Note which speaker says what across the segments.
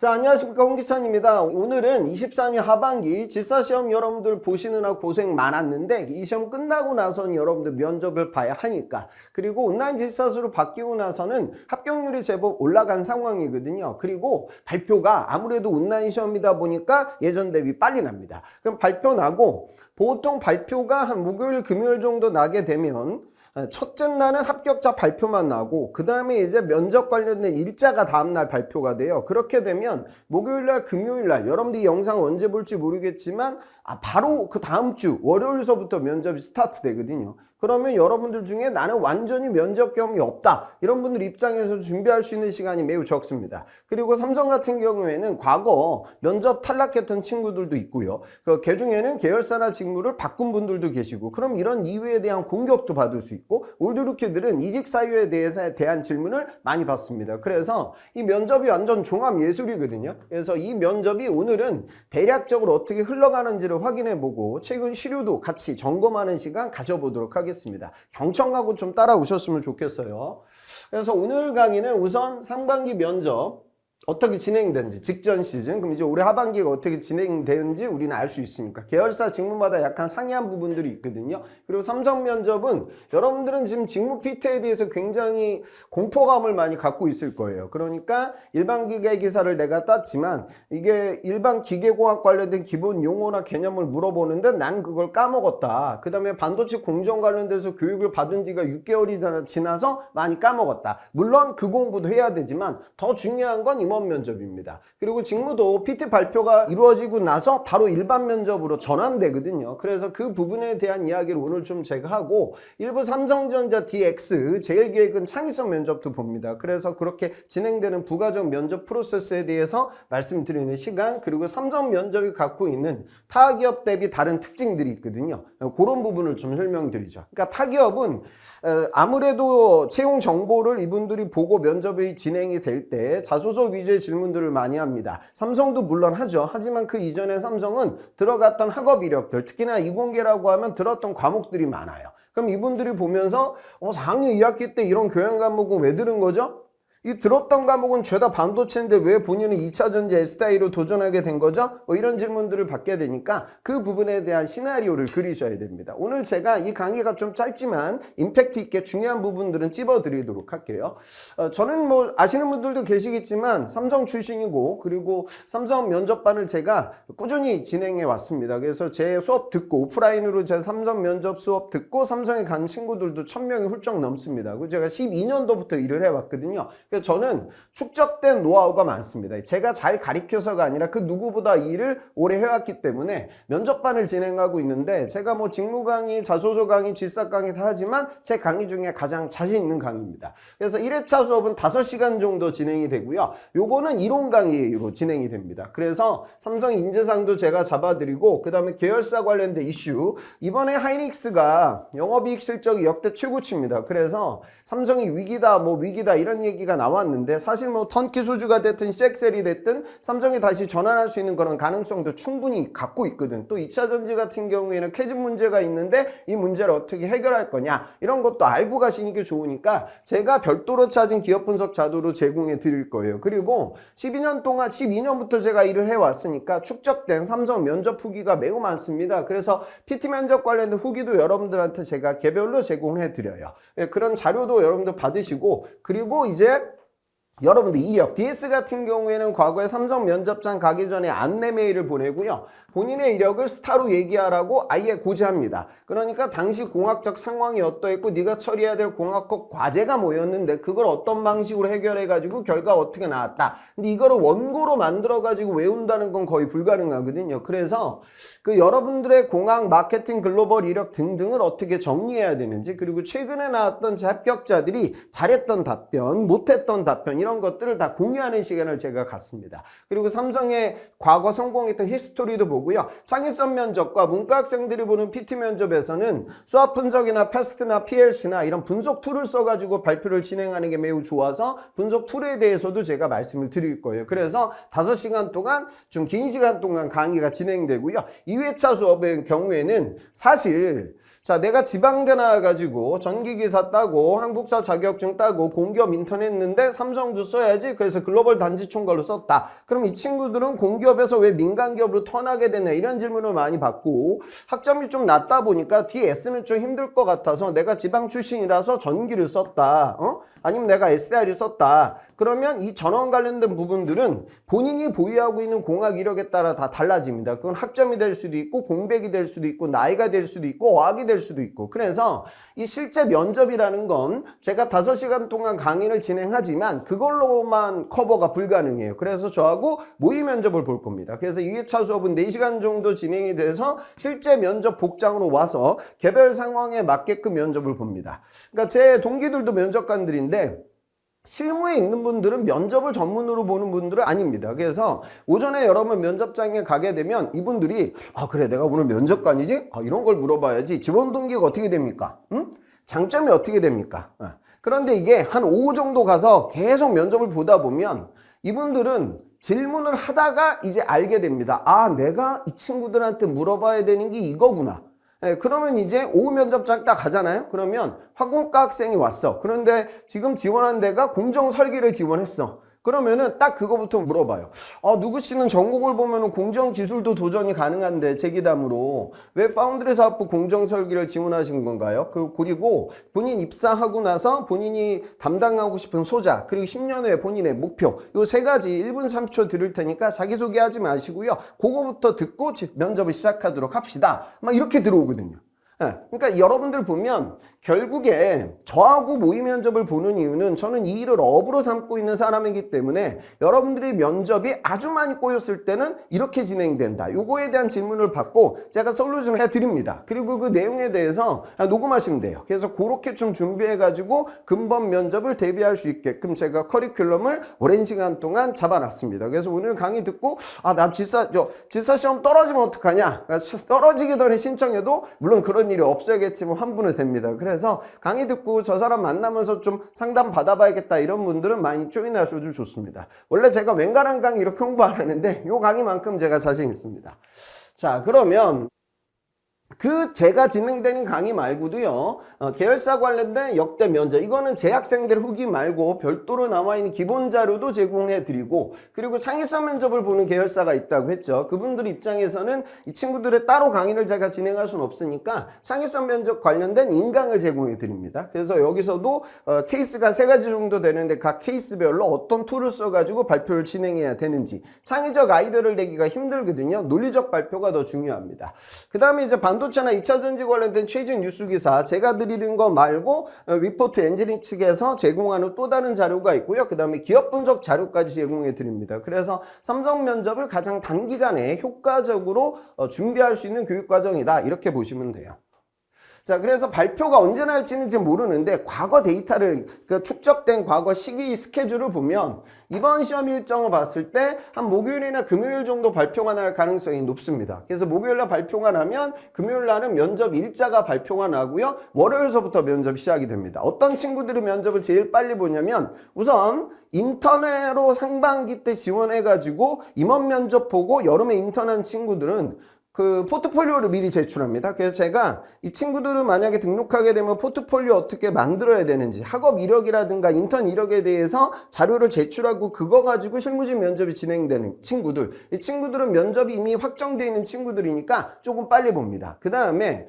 Speaker 1: 자, 안녕하십니까, 홍기찬입니다. 오늘은 23년 하반기 질사시험 여러분들 보시느라 고생 많았는데 이 시험 끝나고 나서는 여러분들 면접을 봐야 하니까, 그리고 온라인 질사수로 바뀌고 나서는 합격률이 제법 올라간 상황이거든요. 그리고 발표가 아무래도 온라인 시험이다 보니까 예전 대비 빨리 납니다. 그럼 발표 나고, 보통 발표가 한 목요일 금요일 정도 나게 되면 첫째 날은 합격자 발표만 나고, 그 다음에 이제 면접 관련된 일자가 다음날 발표가 돼요. 그렇게 되면 목요일날 금요일날, 여러분들이 영상 언제 볼지 모르겠지만 바로 그 다음 주 월요일서부터 면접이 스타트 되거든요. 그러면 여러분들 중에 나는 완전히 면접 경험이 없다, 이런 분들 입장에서 준비할 수 있는 시간이 매우 적습니다. 그리고 삼성 같은 경우에는 과거 면접 탈락했던 친구들도 있고요. 그 중에는 계열사나 직무를 바꾼 분들도 계시고, 그럼 이런 이유에 대한 공격도 받을 수 있고, 올드루키들은 이직 사유에 대한 질문을 많이 받습니다. 그래서 이 면접이 완전 종합 예술이거든요. 그래서 이 면접이 오늘은 대략적으로 어떻게 흘러가는지를 확인해보고 최근 시료도 같이 점검하는 시간 가져보도록 하겠습니다. 경청하고 좀 따라오셨으면 좋겠어요. 그래서 오늘 강의는 우선 상반기 면접 어떻게 진행되는지, 직전 시즌, 그럼 이제 올해 하반기가 어떻게 진행되는지 우리는 알 수 있으니까 계열사 직무마다 약간 상이한 부분들이 있거든요. 그리고 삼성 면접은 여러분들은 지금 직무 PT에 대해서 굉장히 공포감을 많이 갖고 있을 거예요. 그러니까 일반 기계 기사를 내가 땄지만 이게 일반 기계공학 관련된 기본 용어나 개념을 물어보는데 난 그걸 까먹었다. 그 다음에 반도체 공정 관련돼서 교육을 받은 지가 6개월이 지나서 많이 까먹었다. 물론 그 공부도 해야 되지만 더 중요한 건 임원 면접입니다. 그리고 직무도 PT 발표가 이루어지고 나서 바로 일반 면접으로 전환되거든요. 그래서 그 부분에 대한 이야기를 오늘 좀 제가 하고, 일부 삼성전자 DX 제일기획은 창의성 면접도 봅니다. 그래서 그렇게 진행되는 부가적 면접 프로세스에 대해서 말씀드리는 시간, 그리고 삼성 면접이 갖고 있는 타 기업 대비 다른 특징들이 있거든요. 그런 부분을 좀 설명드리죠. 그러니까 타 기업은 아무래도 채용 정보를 이분들이 보고 면접이 진행이 될 때 자소서 위주의 질문들을 많이 합니다. 삼성도 물론 하죠. 하지만 그 이전에 삼성은 들어갔던 학업 이력들, 특히나 이공계라고 하면 들었던 과목들이 많아요. 그럼 이분들이 보면서 4학년 2학기 때 이런 교양 과목은 왜 들은 거죠? 이 들었던 과목은 죄다 반도체인데 왜 본인은 2차전지 SDI로 도전하게 된 거죠? 이런 질문들을 받게 되니까 그 부분에 대한 시나리오를 그리셔야 됩니다. 오늘 제가 이 강의가 좀 짧지만 임팩트 있게 중요한 부분들은 찝어드리도록 할게요. 저는 뭐 아시는 분들도 계시겠지만 삼성 출신이고, 그리고 삼성 면접반을 제가 꾸준히 진행해 왔습니다. 그래서 제 수업 듣고, 오프라인으로 제 삼성 면접 수업 듣고 삼성에 간 친구들도 1000명이 훌쩍 넘습니다. 그리고 제가 12년도부터 일을 해왔거든요. 그래서 저는 축적된 노하우가 많습니다. 제가 잘 가르쳐서가 아니라 그 누구보다 일을 오래 해왔기 때문에 면접반을 진행하고 있는데, 제가 뭐 직무 강의, 자소서 강의, 질사 강의 다 하지만 제 강의 중에 가장 자신 있는 강의입니다. 그래서 1회차 수업은 5시간 정도 진행이 되고요. 요거는 이론 강의로 진행이 됩니다. 그래서 삼성 인재상도 제가 잡아드리고, 그 다음에 계열사 관련된 이슈, 이번에 하이닉스가 영업이익 실적이 역대 최고치입니다. 그래서 삼성이 위기다, 위기다 이런 얘기가 나왔는데, 사실 턴키 수주가 됐든 CXL이 됐든 삼성이 다시 전환할 수 있는 그런 가능성도 충분히 갖고 있거든. 또 2차전지 같은 경우에는 캐즘 문제가 있는데 이 문제를 어떻게 해결할 거냐, 이런 것도 알고 가시는 게 좋으니까 제가 별도로 찾은 기업 분석 자료로 제공해 드릴 거예요. 그리고 12년부터 제가 일을 해왔으니까 축적된 삼성 면접 후기가 매우 많습니다. 그래서 PT 면접 관련된 후기도 여러분들한테 제가 개별로 제공해 드려요. 그런 자료도 여러분들 받으시고, 그리고 이제 여러분들 이력, DS 같은 경우에는 과거에 삼성 면접장 가기 전에 안내 메일을 보내고요. 본인의 이력을 스타로 얘기하라고 아예 고지합니다. 그러니까 당시 공학적 상황이 어떠했고 네가 처리해야 될 공학적 과제가 뭐였는데 그걸 어떤 방식으로 해결해가지고 결과가 어떻게 나왔다. 근데 이거를 원고로 만들어가지고 외운다는 건 거의 불가능하거든요. 그래서 그 여러분들의 공학, 마케팅, 글로벌 이력 등등을 어떻게 정리해야 되는지, 그리고 최근에 나왔던 제 합격자들이 잘했던 답변, 못했던 답변, 이런 것들을 다 공유하는 시간을 제가 갖습니다. 그리고 삼성의 과거 성공했던 히스토리도 보고요. 창의성 면접과 문과 학생들이 보는 PT 면접에서는 수학 분석이나 패스트나 PLC나 이런 분석 툴을 써가지고 발표를 진행하는 게 매우 좋아서 분석 툴에 대해서도 제가 말씀을 드릴 거예요. 그래서 5시간 동안 좀 긴 시간 동안 강의가 진행되고요. 2회차 수업의 경우에는 사실 내가 지방대 나와가지고 전기기사 따고 한국사 자격증 따고 공기업 인턴 했는데 삼성 사람도 써야지. 그래서 글로벌 단지 총괄로 썼다. 그럼 이 친구들은 공기업에서 왜 민간기업으로 턴하게 되냐 이런 질문을 많이 받고, 학점이 좀 낮다 보니까 DS는 좀 힘들 것 같아서 내가 지방 출신이라서 전기를 썼다. 아니면 내가 SR을 썼다. 그러면 이 전원 관련된 부분들은 본인이 보유하고 있는 공학 이력에 따라 다 달라집니다. 그건 학점이 될 수도 있고 공백이 될 수도 있고 나이가 될 수도 있고 어학이 될 수도 있고. 그래서 이 실제 면접이라는 건 제가 5시간 동안 강의를 진행하지만 그걸로만 커버가 불가능해요. 그래서 저하고 모의 면접을 볼 겁니다. 그래서 2회차 수업은 4시간 정도 진행이 돼서 실제 면접 복장으로 와서 개별 상황에 맞게끔 면접을 봅니다. 그러니까 제 동기들도 면접관들인데 실무에 있는 분들은 면접을 전문으로 보는 분들은 아닙니다. 그래서 오전에 여러분 면접장에 가게 되면 이분들이 그래 내가 오늘 면접관이지? 이런 걸 물어봐야지. 지원 동기가 어떻게 됩니까? 장점이 어떻게 됩니까? 그런데 이게 한 오후 정도 가서 계속 면접을 보다 보면 이분들은 질문을 하다가 이제 알게 됩니다. 내가 이 친구들한테 물어봐야 되는 게 이거구나. 그러면 이제 오후 면접장 딱 가잖아요. 그러면 화공과 학생이 왔어. 그런데 지금 지원한 데가 공정 설계를 지원했어. 그러면은 딱 그거부터 물어봐요. 누구 씨는 전공을 보면은 공정 기술도 도전이 가능한데 재기담으로 왜 파운드리 사업부 공정 설계를 지원하신 건가요? 그리고 본인 입사하고 나서 본인이 담당하고 싶은 소자, 그리고 10년 후에 본인의 목표, 요 3가지 1분 30초 들을 테니까 자기소개하지 마시고요. 그거부터 듣고 면접을 시작하도록 합시다. 막 이렇게 들어오거든요. 그러니까 여러분들 보면 결국에 저하고 모의 면접을 보는 이유는 저는 이 일을 업으로 삼고 있는 사람이기 때문에 여러분들의 면접이 아주 많이 꼬였을 때는 이렇게 진행된다. 요거에 대한 질문을 받고 제가 솔루션을 해드립니다. 그리고 그 내용에 대해서 녹음하시면 돼요. 그래서 그렇게 좀 준비해가지고 근본 면접을 대비할 수 있게끔 제가 커리큘럼을 오랜 시간 동안 잡아놨습니다. 그래서 오늘 강의 듣고 나 지사 시험 떨어지면 어떡하냐? 떨어지기 전에 신청해도 물론 그런 일이 없어야겠지만 환불은 됩니다. 그래서 강의 듣고 저 사람 만나면서 좀 상담 받아봐야겠다 이런 분들은 많이 조인하셔도 좋습니다. 원래 제가 웬간한 강의 이렇게 홍보 안 하는데 요 강의만큼 제가 자신 있습니다. 자, 그러면 제가 진행되는 강의 말고도요, 계열사 관련된 역대 면접, 이거는 재학생들 후기 말고 별도로 남아있는 기본 자료도 제공해 드리고, 그리고 창의성 면접을 보는 계열사가 있다고 했죠. 그분들 입장에서는 이 친구들의 따로 강의를 제가 진행할 수는 없으니까 창의성 면접 관련된 인강을 제공해 드립니다. 그래서 여기서도 케이스가 3가지 정도 되는데 각 케이스별로 어떤 툴을 써가지고 발표를 진행해야 되는지, 창의적 아이디어를 내기가 힘들거든요. 논리적 발표가 더 중요합니다. 그 다음에 이제 반도체나 2차전지 관련된 최신 뉴스 기사 제가 드리는 거 말고 리포트 엔지니어 측에서 제공하는 또 다른 자료가 있고요. 그 다음에 기업 분석 자료까지 제공해 드립니다. 그래서 삼성 면접을 가장 단기간에 효과적으로 준비할 수 있는 교육과정이다. 이렇게 보시면 돼요. 자, 그래서 발표가 언제 날지는 지금 모르는데 과거 데이터를 축적된 과거 시기 스케줄을 보면 이번 시험 일정을 봤을 때 한 목요일이나 금요일 정도 발표가 날 가능성이 높습니다. 그래서 목요일날 발표가 나면 금요일날은 면접 일자가 발표가 나고요. 월요일서부터 면접이 시작이 됩니다. 어떤 친구들이 면접을 제일 빨리 보냐면 우선 인턴으로 상반기 때 지원해가지고 임원 면접 보고 여름에 인턴한 친구들은 포트폴리오를 미리 제출합니다. 그래서 제가 이 친구들은 만약에 등록하게 되면 포트폴리오 어떻게 만들어야 되는지, 학업 이력이라든가 인턴 이력에 대해서 자료를 제출하고 그거 가지고 실무진 면접이 진행되는 친구들, 이 친구들은 면접이 이미 확정되어 있는 친구들이니까 조금 빨리 봅니다. 그 다음에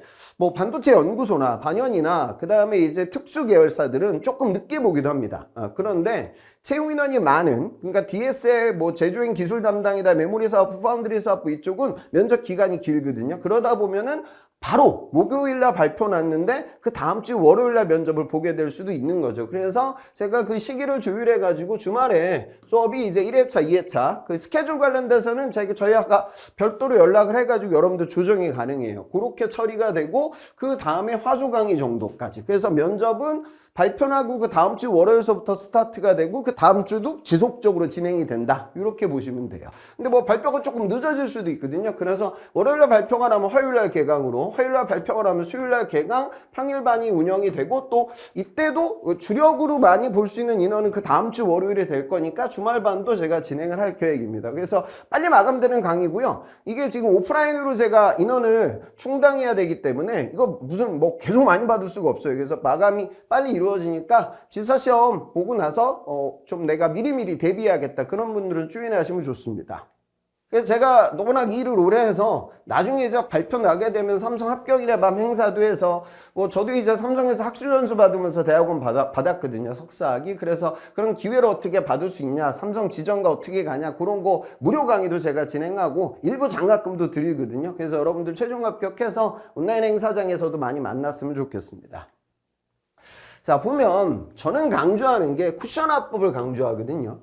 Speaker 1: 반도체 연구소나 반연이나 그 다음에 이제 특수 계열사들은 조금 늦게 보기도 합니다. 그런데 채용 인원이 많은, 그러니까 DS의 제조인 기술 담당이다, 메모리 사업부, 파운드리 사업부 이쪽은 면접 기간이 길거든요. 그러다 보면은 바로 목요일날 발표 났는데 그 다음 주 월요일날 면접을 보게 될 수도 있는 거죠. 그래서 제가 그 시기를 조율해 가지고 주말에 수업이 이제 1회차, 2회차 그 스케줄 관련돼서는 저희가 별도로 연락을 해 가지고 여러분들 조정이 가능해요. 그렇게 처리가 되고 그 다음에 화수 강의 정도까지. 그래서 면접은 발표하고 그 다음 주 월요일서부터 스타트가 되고 그 다음 주도 지속적으로 진행이 된다. 이렇게 보시면 돼요. 근데 발표가 조금 늦어질 수도 있거든요. 그래서 월요일날 발표가 나면 화요일날 개강으로, 화요일날 발표가 나면 수요일날 개강, 평일반이 운영이 되고 또 이때도 주력으로 많이 볼 수 있는 인원은 그 다음 주 월요일에 될 거니까 주말반도 제가 진행을 할 계획입니다. 그래서 빨리 마감되는 강의고요. 이게 지금 오프라인으로 제가 인원을 충당해야 되기 때문에 이거 무슨 뭐 계속 많이 받을 수가 없어요. 그래서 마감이 빨리 이루어지니까 지사시험 보고 나서 좀 내가 미리미리 대비해야겠다. 그런 분들은 주의해 하시면 좋습니다. 그래서 제가 워낙 일을 오래 해서 나중에 이제 발표 나게 되면 삼성 합격일의 밤 행사도 해서 뭐 저도 이제 삼성에서 학술연수 받으면서 대학원 받았거든요. 석사학위. 그래서 그런 기회를 어떻게 받을 수 있냐, 삼성 지정과 어떻게 가냐, 그런 거 무료 강의도 제가 진행하고 일부 장학금도 드리거든요. 그래서 여러분들 최종 합격해서 온라인 행사장에서도 많이 만났으면 좋겠습니다. 자, 보면 저는 강조하는 게 쿠션 화법을 강조하거든요.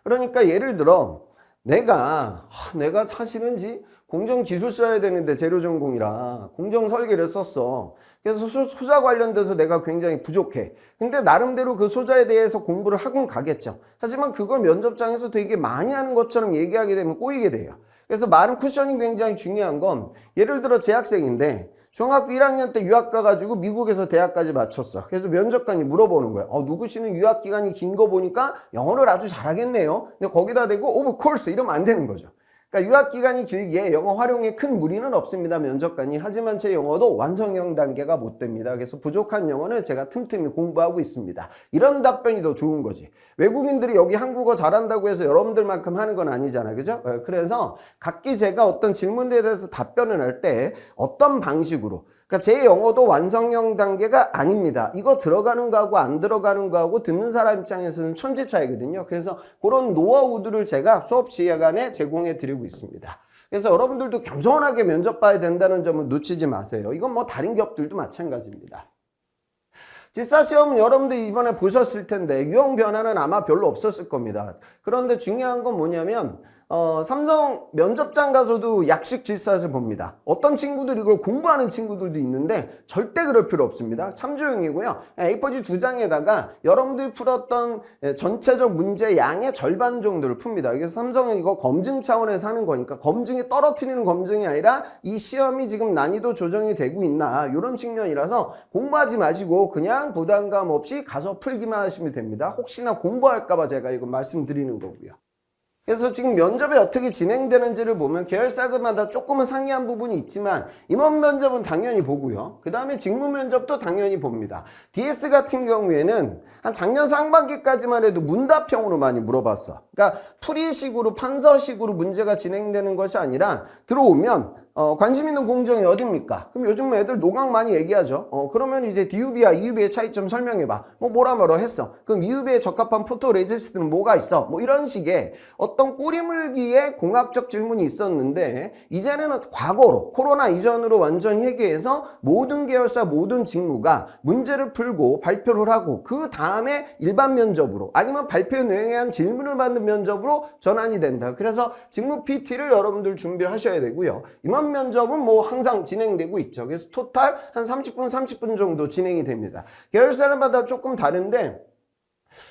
Speaker 1: 그러니까 예를 들어 내가 사실은지 공정기술 써야 되는데 재료 전공이라 공정설계를 썼어. 그래서 소자 관련돼서 내가 굉장히 부족해. 근데 나름대로 그 소자에 대해서 공부를 하곤 가겠죠. 하지만 그걸 면접장에서 되게 많이 하는 것처럼 얘기하게 되면 꼬이게 돼요. 그래서 많은 쿠션이 굉장히 중요한 건 예를 들어 재학생인데 중학교 1학년 때 유학 가가지고 미국에서 대학까지 마쳤어. 그래서 면접관이 물어보는 거야. 누구시는 유학 기간이 긴 거 보니까 영어를 아주 잘하겠네요. 근데 거기다 대고 of course 이러면 안 되는 거죠. 그러니까 유학 기간이 길기에 영어 활용에 큰 무리는 없습니다. 면접관이. 하지만 제 영어도 완성형 단계가 못 됩니다. 그래서 부족한 영어는 제가 틈틈이 공부하고 있습니다. 이런 답변이 더 좋은 거지. 외국인들이 여기 한국어 잘한다고 해서 여러분들만큼 하는 건 아니잖아요. 그죠? 그래서 각기 제가 어떤 질문에 대해서 답변을 할 때 어떤 방식으로, 그러니까 제 영어도 완성형 단계가 아닙니다. 이거 들어가는 거하고 안 들어가는 거하고 듣는 사람 입장에서는 천지 차이거든요. 그래서 그런 노하우들을 제가 수업 시간에 제공해 드리고 있습니다. 그래서 여러분들도 겸손하게 면접 봐야 된다는 점을 놓치지 마세요. 이건 뭐 다른 기업들도 마찬가지입니다. 지사시험은 여러분들 이번에 보셨을 텐데 유형 변화는 아마 별로 없었을 겁니다. 그런데 중요한 건 뭐냐면 삼성 면접장 가서도 약식 질사를 봅니다. 어떤 친구들이 이걸 공부하는 친구들도 있는데 절대 그럴 필요 없습니다. 참조용이고요. A4지 2장에다가 여러분들이 풀었던 전체적 문제 양의 절반 정도를 풉니다. 그래서 삼성은 이거 검증 차원에서 하는 거니까 검증이 떨어뜨리는 검증이 아니라 이 시험이 지금 난이도 조정이 되고 있나 이런 측면이라서 공부하지 마시고 그냥 부담감 없이 가서 풀기만 하시면 됩니다. 혹시나 공부할까 봐 제가 이거 말씀드리는 거고요. 그래서 지금 면접이 어떻게 진행되는지를 보면 계열사들마다 조금은 상이한 부분이 있지만 임원 면접은 당연히 보고요. 그 다음에 직무 면접도 당연히 봅니다. DS 같은 경우에는 한 작년 상반기까지만 해도 문답형으로 많이 물어봤어. 그러니까 풀이식으로 판서식으로 문제가 진행되는 것이 아니라 들어오면 관심 있는 공정이 어딥니까? 그럼 요즘 애들 노강 많이 얘기하죠. 그러면 이제 DUB와 EUB의 차이점 설명해봐. 뭐라 했어. 그럼 EUB에 적합한 포토 레지스트는 뭐가 있어? 뭐 이런 식의 어떤 꼬리물기의 공학적 질문이 있었는데 이제는 과거로 코로나 이전으로 완전히 해결해서 모든 계열사 모든 직무가 문제를 풀고 발표를 하고 그 다음에 일반 면접으로 아니면 발표 내용에 한 질문을 받는 면접으로 전환이 된다. 그래서 직무 PT를 여러분들 준비를 하셔야 되고요. 임원 면접은 뭐 항상 진행되고 있죠. 그래서 토탈 한 30분 정도 진행이 됩니다. 계열사마다 조금 다른데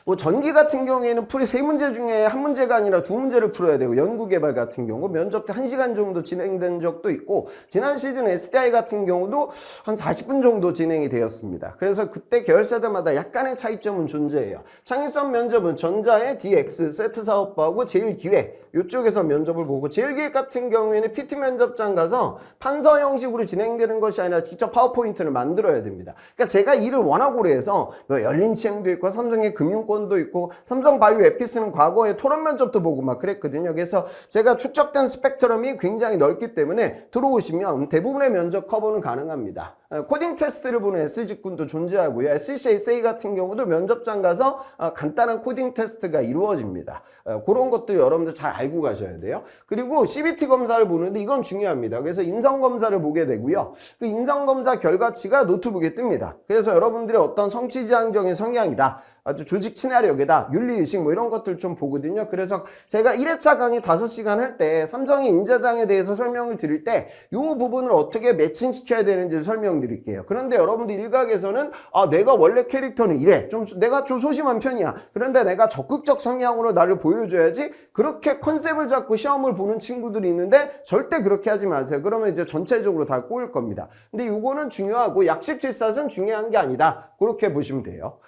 Speaker 1: 뭐 전기 같은 경우에는 풀이 3문제 중에 1문제가 아니라 2문제를 풀어야 되고 연구개발 같은 경우 면접 때 1시간 정도 진행된 적도 있고 지난 시즌 SDI 같은 경우도 한 40분 정도 진행이 되었습니다. 그래서 그때 계열사들마다 약간의 차이점은 존재해요. 창의성 면접은 전자의 DX 세트사업부하고 제일기획 이쪽에서 면접을 보고 제일기획 같은 경우에는 PT 면접장 가서 판서 형식으로 진행되는 것이 아니라 직접 파워포인트를 만들어야 됩니다. 그러니까 제가 일을 워낙 오래 해서 열린 치행도 있고 삼성의 금융권도 있고 삼성 바이오 에피스는 과거에 토론 면접도 보고 막 그랬거든요. 그래서 제가 축적된 스펙트럼이 굉장히 넓기 때문에 들어오시면 대부분의 면접 커버는 가능합니다. 코딩 테스트를 보는 SG군도 존재하고요. SCSA 같은 경우도 면접장 가서 간단한 코딩 테스트가 이루어집니다. 그런 것들 여러분들 잘 알고 가셔야 돼요. 그리고 CBT 검사를 보는데 이건 중요합니다. 그래서 인성검사를 보게 되고요. 그 인성검사 결과치가 노트북에 뜹니다. 그래서 여러분들의 어떤 성취지향적인 성향이다. 아주 조직 친화력이다. 윤리의식 뭐 이런 것들 좀 보거든요. 그래서 제가 1회차 강의 5시간 할 때 삼성의 인재장에 대해서 설명을 드릴 때 이 부분을 어떻게 매칭시켜야 되는지를 설명을 설명드릴게요. 그런데 여러분들 일각에서는 내가 원래 캐릭터는 이래. 내가 좀 소심한 편이야. 그런데 내가 적극적 성향으로 나를 보여줘야지. 그렇게 컨셉을 잡고 시험을 보는 친구들이 있는데 절대 그렇게 하지 마세요. 그러면 이제 전체적으로 다 꼬일 겁니다. 근데 이거는 중요하고 약식질사는 중요한 게 아니다. 그렇게 보시면 돼요.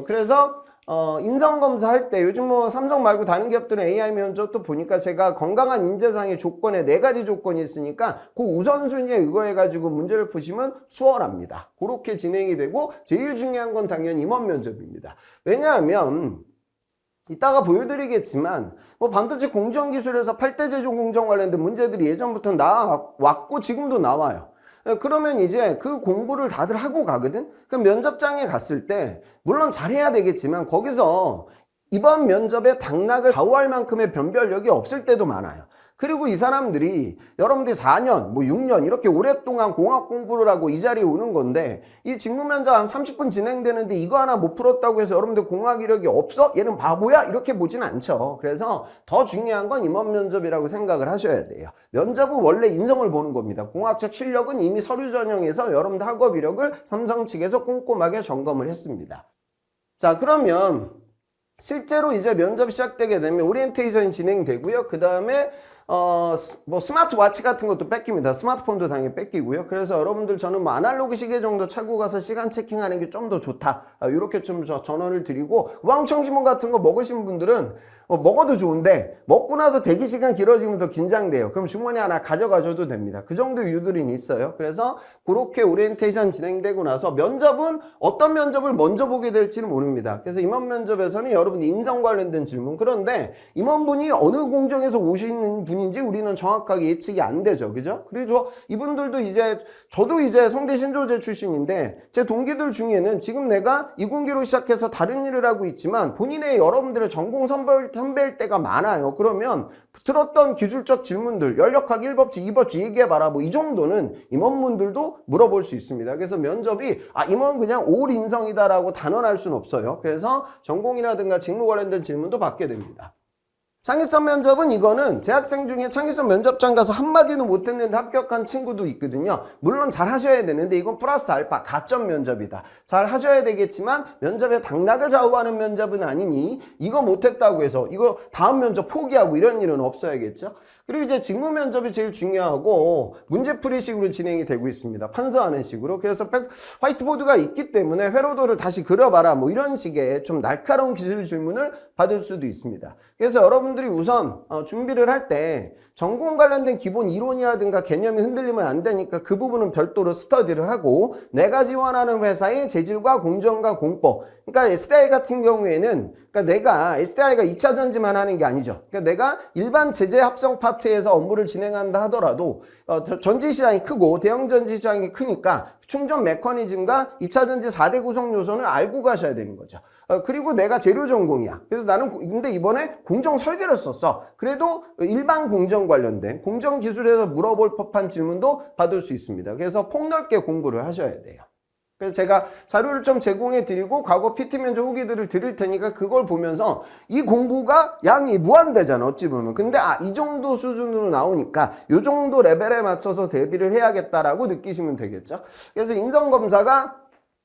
Speaker 1: 그래서 인성검사 할 때 요즘 뭐 삼성 말고 다른 기업들은 AI 면접도 보니까 제가 건강한 인재상의 조건에 4가지 조건이 있으니까 그 우선순위에 의거해가지고 문제를 푸시면 수월합니다. 그렇게 진행이 되고 제일 중요한 건 당연히 임원 면접입니다. 왜냐하면 이따가 보여드리겠지만 뭐 반도체 공정기술에서 8대 제조 공정 관련된 문제들이 예전부터 나왔고 지금도 나와요. 그러면 이제 그 공부를 다들 하고 가거든? 그럼 면접장에 갔을 때, 물론 잘해야 되겠지만, 거기서 이번 면접에 당락을 좌우할 만큼의 변별력이 없을 때도 많아요. 그리고 이 사람들이 여러분들이 4년, 뭐 6년 이렇게 오랫동안 공학 공부를 하고 이 자리에 오는 건데 이 직무면접 한 30분 진행되는데 이거 하나 못 풀었다고 해서 여러분들 공학 이력이 없어? 얘는 바보야? 이렇게 보진 않죠. 그래서 더 중요한 건 임원 면접이라고 생각을 하셔야 돼요. 면접은 원래 인성을 보는 겁니다. 공학적 실력은 이미 서류 전형에서 여러분들 학업 이력을 삼성 측에서 꼼꼼하게 점검을 했습니다. 자, 그러면 실제로 이제 면접이 시작되게 되면 오리엔테이션이 진행되고요. 그 다음에 뭐 스마트워치 같은 것도 뺏깁니다. 스마트폰도 당연히 뺏기고요. 그래서 여러분들 저는 뭐 아날로그 시계 정도 차고 가서 시간 체킹하는 게 좀 더 좋다. 이렇게 좀 전언을 드리고 우황청심원 같은 거 먹으신 분들은 먹어도 좋은데 먹고 나서 대기 시간 길어지면 더 긴장돼요. 그럼 주머니 하나 가져가셔도 됩니다. 그 정도 유도리는 있어요. 그래서 그렇게 오리엔테이션 진행되고 나서 면접은 어떤 면접을 먼저 보게 될지는 모릅니다. 그래서 임원 면접에서는 여러분 인성 관련된 질문, 그런데 임원분이 어느 공정에서 오시는 분인지 우리는 정확하게 예측이 안 되죠. 그죠? 그래서 이분들도 이제 저도 이제 송대 신조제 출신인데 제 동기들 중에는 지금 내가 이공기로 시작해서 다른 일을 하고 있지만 본인의 여러분들의 전공 선배일 때가 많아요. 그러면 들었던 기술적 질문들, 연력학 1법칙, 2법칙 얘기해봐라. 뭐 이 정도는 임원분들도 물어볼 수 있습니다. 그래서 면접이 임원 그냥 올 인성이다라고 단언할 수는 없어요. 그래서 전공이라든가 직무 관련된 질문도 받게 됩니다. 창의성 면접은 이거는 재학생 중에 창의성 면접장 가서 한마디도 못했는데 합격한 친구도 있거든요. 물론 잘 하셔야 되는데 이건 플러스 알파 가점 면접이다. 잘 하셔야 되겠지만 면접의 당락을 좌우하는 면접은 아니니 이거 못했다고 해서 이거 다음 면접 포기하고 이런 일은 없어야겠죠. 그리고 이제 직무 면접이 제일 중요하고 문제풀이식으로 진행이 되고 있습니다. 판서하는 식으로. 그래서 화이트보드가 있기 때문에 회로도를 다시 그려봐라. 뭐 이런 식의 좀 날카로운 기술 질문을 받을 수도 있습니다. 그래서 여러분들이 우선 준비를 할 때 전공 관련된 기본 이론이라든가 개념이 흔들리면 안 되니까 그 부분은 별도로 스터디를 하고 내가 지원하는 회사의 재질과 공정과 공법, 그러니까 SDI 같은 경우에는 그러니까 내가 SDI가 2차 전지만 하는 게 아니죠. 그러니까 내가 일반 제재 합성 파트에서 업무를 진행한다 하더라도 전지 시장이 크고 대형 전지 시장이 크니까 충전 메커니즘과 2차 전지 4대 구성 요소는 알고 가셔야 되는 거죠. 그리고 내가 재료 전공이야. 그래서 나는 근데 이번에 공정 설계를 썼어. 그래도 일반 공정 관련된 공정 기술에서 물어볼 법한 질문도 받을 수 있습니다. 그래서 폭넓게 공부를 하셔야 돼요. 그래서 제가 자료를 좀 제공해 드리고 과거 PT 면접 후기들을 드릴 테니까 그걸 보면서 이 공부가 양이 무한대잖아 어찌 보면. 근데 이 정도 수준으로 나오니까 이 정도 레벨에 맞춰서 대비를 해야겠다라고 느끼시면 되겠죠. 그래서 인성검사가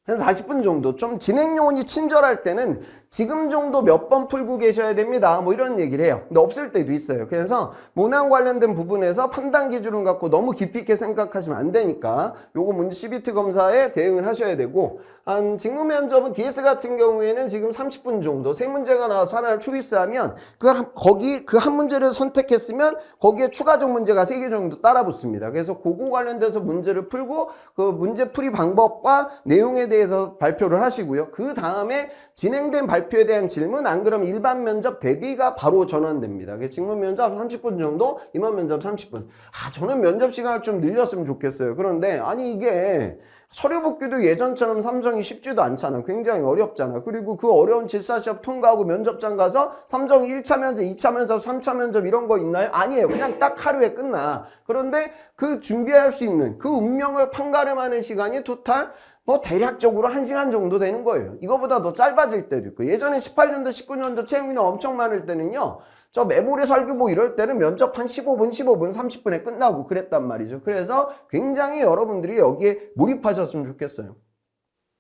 Speaker 1: 한 40분 정도, 좀 진행 요원이 친절할 때는 지금 정도 몇 번 풀고 계셔야 됩니다. 뭐 이런 얘기를 해요. 근데 없을 때도 있어요. 그래서 모난 관련된 부분에서 판단 기준을 갖고 너무 깊이 있게 생각하시면 안 되니까 요거 문제 CBT 검사에 대응을 하셔야 되고, 한 직무 면접은 DS 같은 경우에는 지금 30분 정도, 세 문제가 나와서 하나를 초이스하면 그 한 문제를 선택했으면 거기에 추가적 문제가 3개 정도 따라 붙습니다. 그래서 그거 관련돼서 문제를 풀고 그 문제 풀이 방법과 내용에 대해서 발표를 하시고요. 그 다음에 진행된 발표에 대한 질문, 안 그러면 일반 면접 대비가 바로 전환됩니다. 직무 면접 30분 정도, 임원 면접 30분. 저는 면접 시간을 좀 늘렸으면 좋겠어요. 그런데 아니 이게 서류 복귀도 예전처럼 삼성이 쉽지도 않잖아. 굉장히 어렵잖아. 그리고 그 어려운 질사시험 통과하고 면접장 가서 삼성이 1차 면접, 2차 면접, 3차 면접 이런 거 있나요? 아니에요. 그냥 딱 하루에 끝나. 그런데 그 준비할 수 있는 그 운명을 판가름하는 시간이 토탈 뭐 대략적으로 1시간 정도 되는 거예요. 이거보다 더 짧아질 때도 있고, 예전에 18년도, 19년도 채용인원 엄청 많을 때는요, 저 메모리 설계 뭐 이럴 때는 면접 한 15분, 30분에 끝나고 그랬단 말이죠. 그래서 굉장히 여러분들이 여기에 몰입하셨으면 좋겠어요.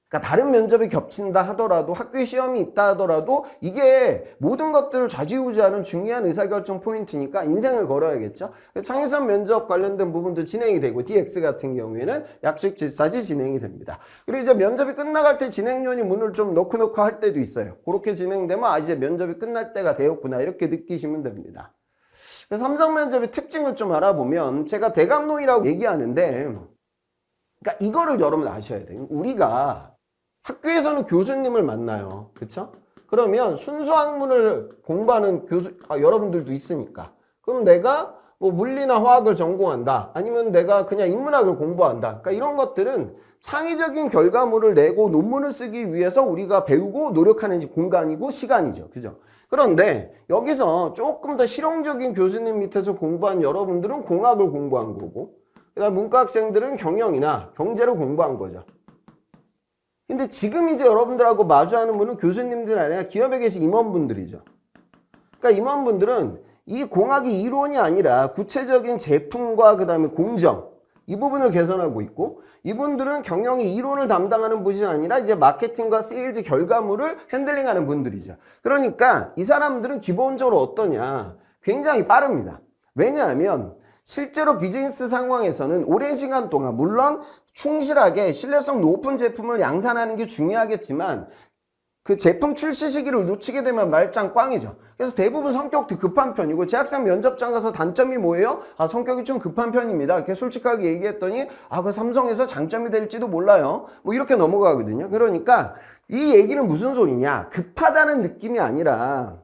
Speaker 1: 그러니까 다른 면접이 겹친다 하더라도 학교에 시험이 있다 하더라도 이게 모든 것들을 좌지우지하는 중요한 의사결정 포인트니까 인생을 걸어야겠죠. 창의성 면접 관련된 부분도 진행이 되고 DX 같은 경우에는 약식 질사지 진행이 됩니다. 그리고 이제 면접이 끝나갈 때 진행위원이 문을 좀 넣고 할 때도 있어요. 그렇게 진행되면 아 이제 면접이 끝날 때가 되었구나 이렇게 느끼시면 됩니다. 그래서 삼성 면접의 특징을 좀 알아보면 제가 대감론이라고 얘기하는데 그러니까 이거를 여러분 아셔야 돼요. 우리가 학교에서는 교수님을 만나요. 그쵸? 그러면 순수 학문을 공부하는 여러분들도 있으니까. 그럼 내가 뭐 물리나 화학을 전공한다. 아니면 내가 그냥 인문학을 공부한다. 그러니까 이런 것들은 창의적인 결과물을 내고 논문을 쓰기 위해서 우리가 배우고 노력하는 공간이고 시간이죠. 그죠? 그런데 여기서 조금 더 실용적인 교수님 밑에서 공부한 여러분들은 공학을 공부한 거고, 그다음 문과 학생들은 경영이나 경제를 공부한 거죠. 근데 지금 이제 여러분들하고 마주하는 분은 교수님들 아니라 기업에 계신 임원분들이죠. 그러니까 임원분들은 이 공학이 이론이 아니라 구체적인 제품과 그 다음에 공정 이 부분을 개선하고 있고 이분들은 경영이 이론을 담당하는 분이 아니라 이제 마케팅과 세일즈 결과물을 핸들링하는 분들이죠. 그러니까 이 사람들은 기본적으로 어떠냐? 굉장히 빠릅니다. 왜냐하면 실제로 비즈니스 상황에서는 오랜 시간 동안 물론 충실하게 신뢰성 높은 제품을 양산하는 게 중요하겠지만 그 제품 출시 시기를 놓치게 되면 말짱 꽝이죠. 그래서 대부분 성격도 급한 편이고 제 학생 면접장 가서 단점이 뭐예요? 아 성격이 좀 급한 편입니다. 이렇게 솔직하게 얘기했더니 아 그 삼성에서 장점이 될지도 몰라요. 뭐 이렇게 넘어가거든요. 그러니까 이 얘기는 무슨 소리냐? 급하다는 느낌이 아니라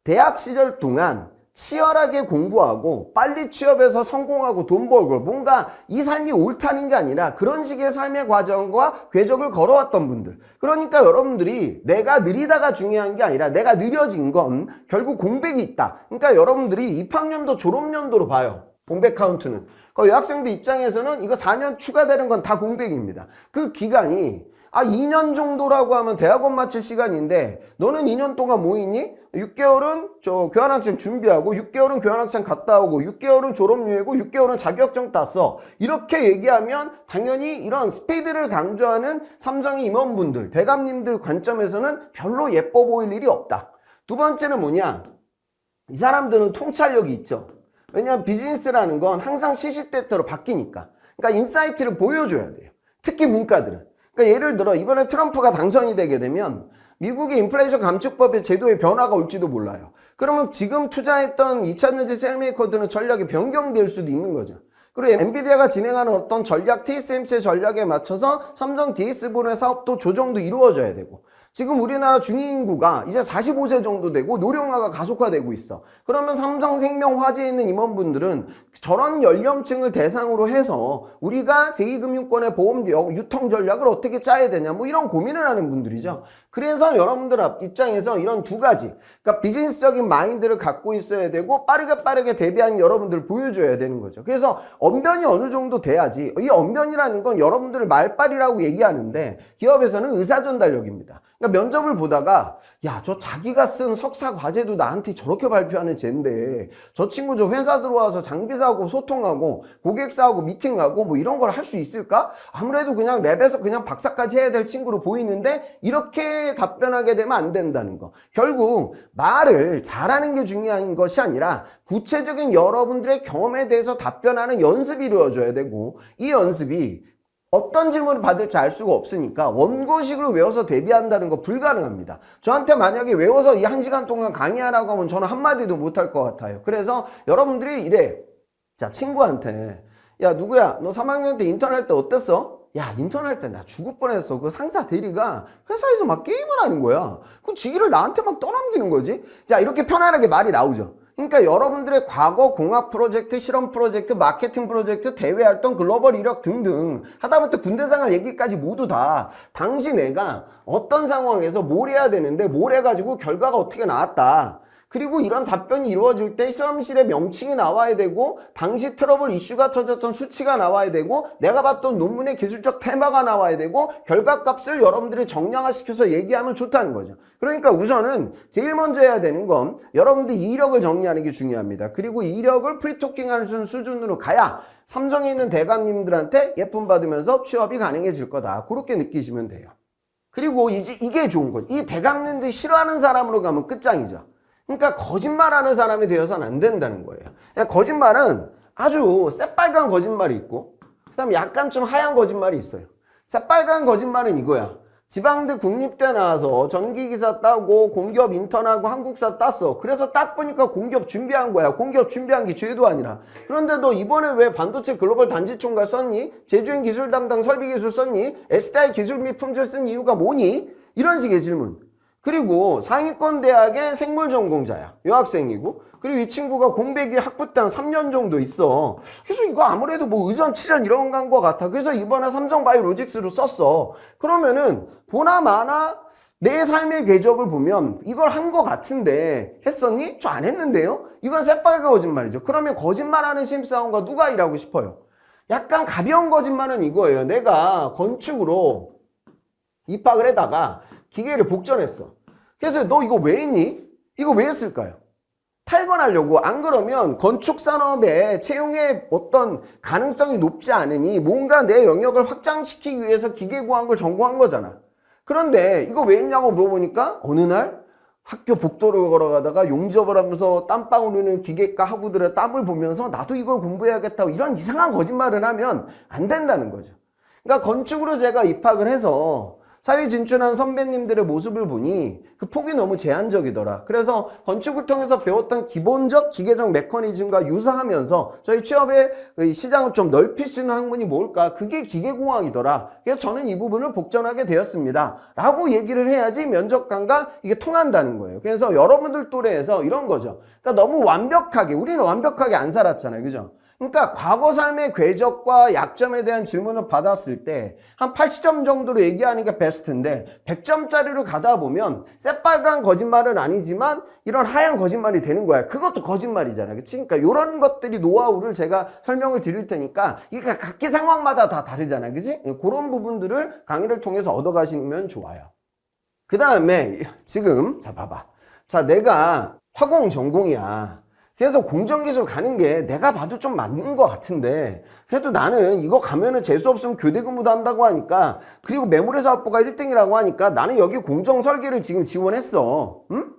Speaker 1: 대학 시절 동안 치열하게 공부하고 빨리 취업해서 성공하고 돈 벌고 뭔가 이 삶이 옳다는 게 아니라 그런 식의 삶의 과정과 궤적을 걸어왔던 분들. 그러니까 여러분들이 내가 느리다가 중요한 게 아니라 내가 느려진 건 결국 공백이 있다. 그러니까 여러분들이 입학연도 졸업연도로 봐요. 공백 카운트는. 그 여학생들 입장에서는 이거 4년 추가되는 건 다 공백입니다. 그 기간이 2년 정도라고 하면 대학원 마칠 시간인데 너는 2년 동안 뭐 있니? 6개월은 저 교환학생 준비하고 6개월은 교환학생 갔다 오고 6개월은 졸업여행이고 6개월은 자격증 땄어. 이렇게 얘기하면 당연히 이런 스피드를 강조하는 삼성의 임원분들, 대감님들 관점에서는 별로 예뻐 보일 일이 없다. 두 번째는 뭐냐? 이 사람들은 통찰력이 있죠. 왜냐하면 비즈니스라는 건 항상 시시때때로 바뀌니까. 그러니까 인사이트를 보여줘야 돼요. 특히 문과들은. 그러니까 예를 들어 이번에 트럼프가 당선이 되게 되면 미국의 인플레이션 감축법의 제도에 변화가 올지도 몰라요. 그러면 지금 투자했던 2차전지 셀메이커들은 전략이 변경될 수도 있는 거죠. 그리고 엔비디아가 진행하는 어떤 전략, TSMC 전략에 맞춰서 삼성 DS본의 사업도 조정도 이루어져야 되고 지금 우리나라 중위인구가 이제 45세 정도 되고 노령화가 가속화되고 있어. 그러면 삼성생명 화재에 있는 임원분들은 저런 연령층을 대상으로 해서 우리가 제2금융권의 보험 유통 전략을 어떻게 짜야 되냐 뭐 이런 고민을 하는 분들이죠. 그래서 여러분들 입장에서 이런 두 가지, 그러니까 비즈니스적인 마인드를 갖고 있어야 되고 빠르게 대비하는 여러분들을 보여줘야 되는 거죠. 그래서 언변이 어느 정도 돼야지. 이 언변이라는 건 여러분들을 말빨이라고 얘기하는데 기업에서는 의사전달력입니다. 그러니까 면접을 보다가 야, 저 자기가 쓴 석사 과제도 나한테 저렇게 발표하는 쟤인데 저 친구 저 회사 들어와서 장비사하고 소통하고 고객사하고 미팅하고 뭐 이런 걸 할 수 있을까? 아무래도 그냥 랩에서 그냥 박사까지 해야 될 친구로 보이는데 이렇게 답변하게 되면 안 된다는 거. 결국 말을 잘하는 게 중요한 것이 아니라 구체적인 여러분들의 경험에 대해서 답변하는 연습이 이루어져야 되고 이 연습이 어떤 질문을 받을지 알 수가 없으니까 원고식으로 외워서 대비한다는 거 불가능합니다. 저한테 만약에 외워서 이 1시간 동안 강의하라고 하면 저는 한마디도 못할 것 같아요. 그래서 여러분들이 이래. 자, 친구한테 야 누구야 너 3학년 때 인턴 할 때 어땠어? 야 인턴 할 때 나 죽을 뻔했어. 그 상사 대리가 회사에서 막 게임을 하는 거야. 그 지기를 나한테 막 떠넘기는 거지. 자 이렇게 편안하게 말이 나오죠. 그러니까 여러분들의 과거 공학 프로젝트, 실험 프로젝트, 마케팅 프로젝트, 대외 활동, 글로벌 이력 등등 하다못해 군대 생활 얘기까지 모두 다 당시 내가 어떤 상황에서 뭘 해야 되는데 뭘 해가지고 결과가 어떻게 나왔다. 그리고 이런 답변이 이루어질 때 실험실의 명칭이 나와야 되고 당시 트러블 이슈가 터졌던 수치가 나와야 되고 내가 봤던 논문의 기술적 테마가 나와야 되고 결과값을 여러분들이 정량화시켜서 얘기하면 좋다는 거죠. 그러니까 우선은 제일 먼저 해야 되는 건 여러분들 이력을 정리하는 게 중요합니다. 그리고 이력을 프리토킹하는 수준으로 가야 삼성에 있는 대감님들한테 예쁨 받으면서 취업이 가능해질 거다. 그렇게 느끼시면 돼요. 그리고 이게 좋은 거죠. 이 대감님들이 싫어하는 사람으로 가면 끝장이죠. 그러니까 거짓말하는 사람이 되어서는 안 된다는 거예요. 거짓말은 아주 새빨간 거짓말이 있고 그다음에 약간 좀 하얀 거짓말이 있어요. 새빨간 거짓말은 이거야. 지방대 국립대 나와서 전기기사 따고 공기업 인턴하고 한국사 땄어. 그래서 딱 보니까 공기업 준비한 거야. 공기업 준비한 게 죄도 아니라. 그런데 너 이번에 왜 반도체 글로벌 단지총괄 썼니? 제주인 기술 담당 설비기술 썼니? SDI 기술 및 품질 쓴 이유가 뭐니? 이런 식의 질문. 그리고 상위권 대학의 생물 전공자야. 여학생이고. 그리고 이 친구가 공백이 학부 때 한 3년 정도 있어. 그래서 이거 아무래도 뭐 의전, 치전 이런 건 것 같아. 그래서 이번에 삼성바이오로직스로 썼어. 그러면은 보나마나 내 삶의 궤적을 보면 이걸 한 것 같은데 했었니? 저 안 했는데요? 이건 새빨간 거짓말이죠. 그러면 거짓말하는 심사원과 누가 일하고 싶어요? 약간 가벼운 거짓말은 이거예요. 내가 건축으로 입학을 해다가 기계를 복전했어. 그래서 너 이거 왜 했니? 이거 왜 했을까요? 탈건하려고. 안 그러면 건축산업에 채용의 어떤 가능성이 높지 않으니 뭔가 내 영역을 확장시키기 위해서 기계공학을 전공한 거잖아. 그런데 이거 왜 했냐고 물어보니까 어느 날 학교 복도를 걸어가다가 용접을 하면서 땀방울 흐르는 기계과 학우들의 땀을 보면서 나도 이걸 공부해야겠다고 이런 이상한 거짓말을 하면 안 된다는 거죠. 그러니까 건축으로 제가 입학을 해서 사회 진출한 선배님들의 모습을 보니 그 폭이 너무 제한적이더라. 그래서 건축을 통해서 배웠던 기본적 기계적 메커니즘과 유사하면서 저희 취업의 시장을 좀 넓힐 수 있는 학문이 뭘까? 그게 기계공학이더라. 그래서 저는 이 부분을 복전하게 되었습니다. 라고 얘기를 해야지 면접관과 이게 통한다는 거예요. 그래서 여러분들 또래에서 이런 거죠. 그러니까 너무 완벽하게, 우리는 완벽하게 안 살았잖아요. 그죠? 그러니까 과거 삶의 궤적과 약점에 대한 질문을 받았을 때 한 80점 정도로 얘기하는 게 베스트인데 100점짜리로 가다 보면 새빨간 거짓말은 아니지만 이런 하얀 거짓말이 되는 거야. 그것도 거짓말이잖아. 그치? 그러니까 이런 것들이 노하우를 제가 설명을 드릴 테니까 이게 각기 상황마다 다 다르잖아. 그치? 그런 부분들을 강의를 통해서 얻어가시면 좋아요. 그 다음에 지금 자 봐봐. 자 내가 화공 전공이야. 그래서 공정기술 가는 게 내가 봐도 좀 맞는 것 같은데 그래도 나는 이거 가면은 재수 없으면 교대 근무도 한다고 하니까 그리고 매몰회사업부가 1등이라고 하니까 나는 여기 공정설계를 지금 지원했어. 응?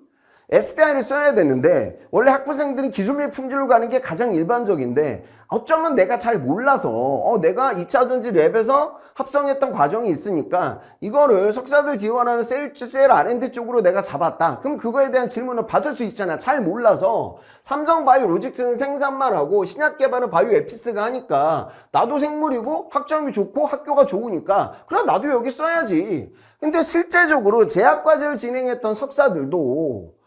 Speaker 1: SDI를 써야 되는데 원래 학부생들은 기술 및 품질로 가는 게 가장 일반적인데 어쩌면 내가 잘 몰라서 내가 2차전지 랩에서 합성했던 과정이 있으니까 이거를 석사들 지원하는 셀 R&D 쪽으로 내가 잡았다. 그럼 그거에 대한 질문을 받을 수 있잖아. 잘 몰라서 삼성바이오로직스는 생산만 하고 신약 개발은 바이오에피스가 하니까 나도 생물이고 학점이 좋고 학교가 좋으니까 그럼 나도 여기 써야지. 근데 실제적으로 제약과제를 진행했던 석사들도